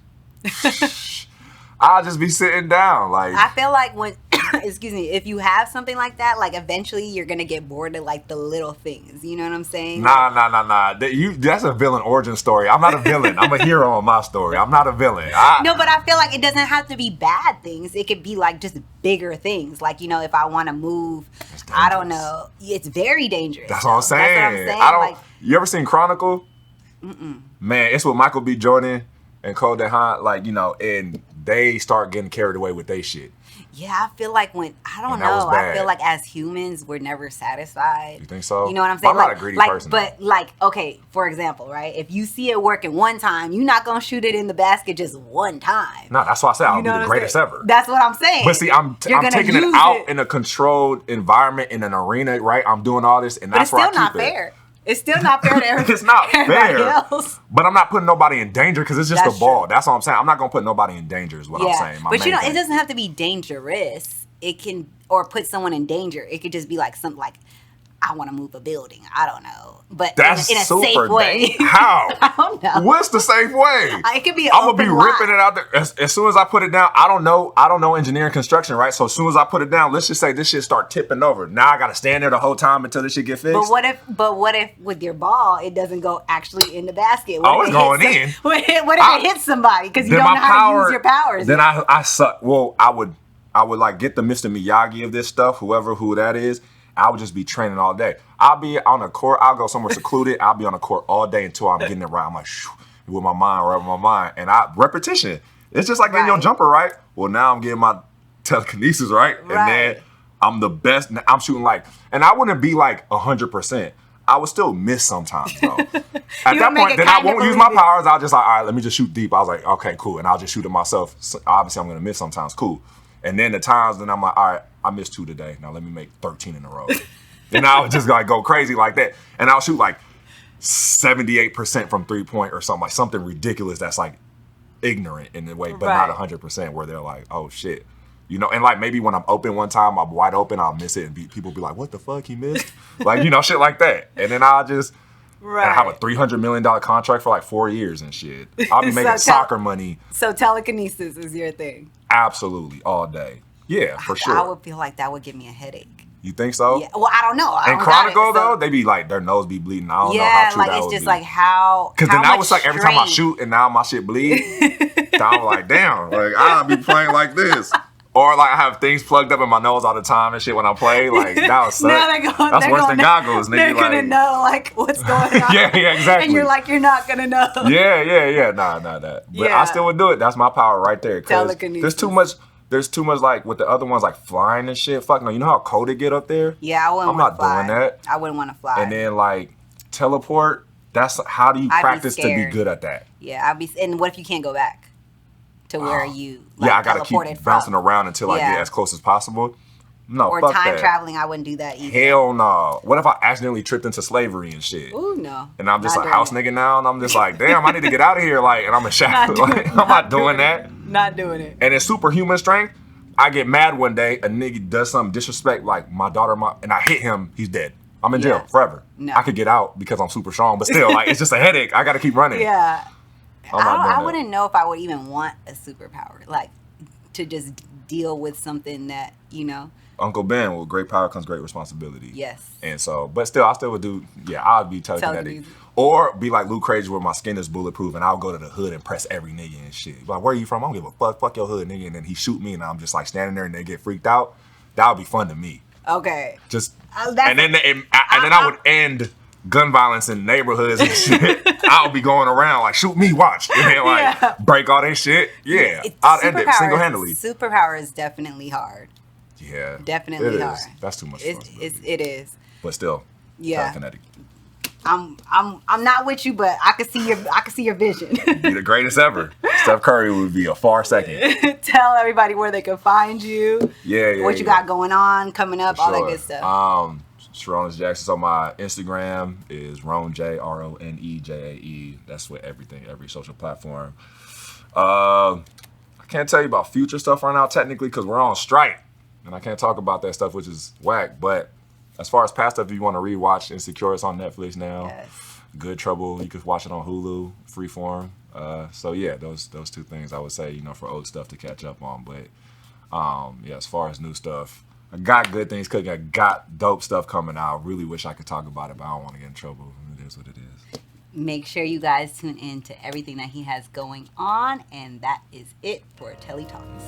I'll just be sitting down. Like, I feel like when, excuse me, if you have something like that, like eventually you're gonna get bored of like the little things. You know what I'm saying? Nah. That's a villain origin story. I'm not a villain. I'm a hero in my story. I'm not a villain. No, but I feel like it doesn't have to be bad things. It could be like just bigger things. Like, you know, if I want to move, I don't know. It's very dangerous. That's what I'm saying. You ever seen Chronicle? Mm-mm. Man, it's with Michael B. Jordan and Cole DeHaan, like, you know, and they start getting carried away with their shit. Yeah, I feel like I feel like as humans, we're never satisfied. You think so? You know what I'm saying? I'm not a greedy person. But like, okay, for example, right? If you see it working one time, you're not going to shoot it in the basket just one time. No, that's why I said I'll be the greatest ever. That's what I'm saying. But see, I'm taking it out in a controlled environment in an arena, right? I'm doing all this, and that's why I keep it. But it's still not fair. It's still not fair to everybody, It's not fair. else. But I'm not putting nobody in danger because it's just That's a ball. true. That's all I'm saying. I'm not gonna put nobody in danger. Is what I'm saying. But it doesn't have to be dangerous. It can, or put someone in danger. It could just be like something like, I want to move a building. I don't know, but that's in a super safe way. How? I don't know. What's the safe way? It could be. I'm gonna be ripping it out there as soon as I put it down. I don't know engineering construction, right? So as soon as I put it down, let's just say this shit start tipping over. Now I gotta stand there the whole time until this shit get fixed. But what if with your ball it doesn't go actually in the basket? It's going in. What if it hits somebody because you don't know how to use your powers? Then I suck. Well, I would like get the Mr. Miyagi of this stuff, who that is. I would just be training all day. I'll be on a court. I'll go somewhere secluded. I'll be on a court all day until I'm getting it right. I'm like, shoo, with my mind. And repetition. It's just like getting your jumper right. Well, now I'm getting my telekinesis right. And then I'm the best. I'm shooting and I wouldn't be like 100%. I would still miss sometimes though. At that point, then I won't use my powers. I'll just all right, let me just shoot deep. I was like, okay, cool. And I'll just shoot it myself. So obviously, I'm going to miss sometimes. Cool. And then the times, then I'm like, all right, I missed 2 today. Now let me make 13 in a row. Then I would just go crazy like that. And I'll shoot 78% from 3-point or something, something ridiculous that's ignorant in a way, but not 100% where they're like, oh shit. And maybe when I'm open one time, I'm wide open, I'll miss it and people be like, what the fuck, he missed? Shit like that. And then I'll just and I have a $300 million contract for 4 years and shit. I'll be making soccer money. So telekinesis is your thing? Absolutely, all day. Yeah, for sure. I would feel like that would give me a headache. You think so? Yeah. Well, I don't know. In Chronicle, though, they be their nose be bleeding. I don't know how true that would be. Yeah, it's just how. Because then that was every time I shoot and now my shit bleed. I'm like, damn, I'll be playing like this. Or I have things plugged up in my nose all the time and shit when I play. That was suck. That's worse than goggles, nigga. They're gonna know what's going on. Yeah, exactly. And you're not gonna know. Yeah. Nah, that. But I still would do it. That's my power right there. Telekinesis. There's too much with the other ones flying and shit. Fuck no. You know how cold it get up there? Yeah, I'm not doing that. I wouldn't want to fly. And then teleport. That's how do you practice to be good at that? Yeah, and what if you can't go back to where you I gotta keep bouncing around until I get as close as possible. No, or fuck time that. traveling, I wouldn't do that either. Hell no. What if I accidentally tripped into slavery and shit? Ooh, no. And I'm just a house nigga now, and I'm just damn, I need to get out of here, and I'm a shadow. I'm not doing that. Not doing it. And in superhuman strength, I get mad one day, a nigga does something disrespect, my daughter, and I hit him, he's dead. I'm in jail forever. No. I could get out because I'm super strong, but still, it's just a headache. I gotta keep running. Yeah. I wouldn't know if I would even want a superpower, to just deal with something that, Uncle Ben, with great power comes great responsibility. Yes. And so, but still, I still would do, I'd be telekinetic. Or be like Luke Cage where my skin is bulletproof and I'll go to the hood and press every nigga and shit. Where are you from? I don't give a fuck. Fuck your hood, nigga. And then he shoot me and I'm just standing there and they get freaked out. That would be fun to me. Okay. Just, and then I would end gun violence in neighborhoods and shit. I'll be going around shoot me, watch. And then break all that shit. Yeah. I'd end it single-handedly. Superpower is definitely hard. Yeah. Definitely hard. That's too much fun. It is. But still, telekinetic. I'm not with you, but I can see your vision. Be the greatest ever. Steph Curry would be a far second. Tell everybody where they can find you. Yeah. What you got going on, coming up, all that good stuff. Sarunas Jackson. So my Instagram is RoneJay, RoneJae. That's with everything, every social platform. I can't tell you about future stuff right now technically because we're on strike. And I can't talk about that stuff, which is whack. But as far as past stuff, if you want to rewatch Insecure, it's on Netflix now. Yes. Good Trouble, you could watch it on Hulu, freeform. So yeah, those 2 things I would say, for old stuff to catch up on. But as far as new stuff, I got good things cooking. I got dope stuff coming out. I really wish I could talk about it, but I don't want to get in trouble. It is what it is. Make sure you guys tune in to everything that he has going on. And that is it for Telli Talks.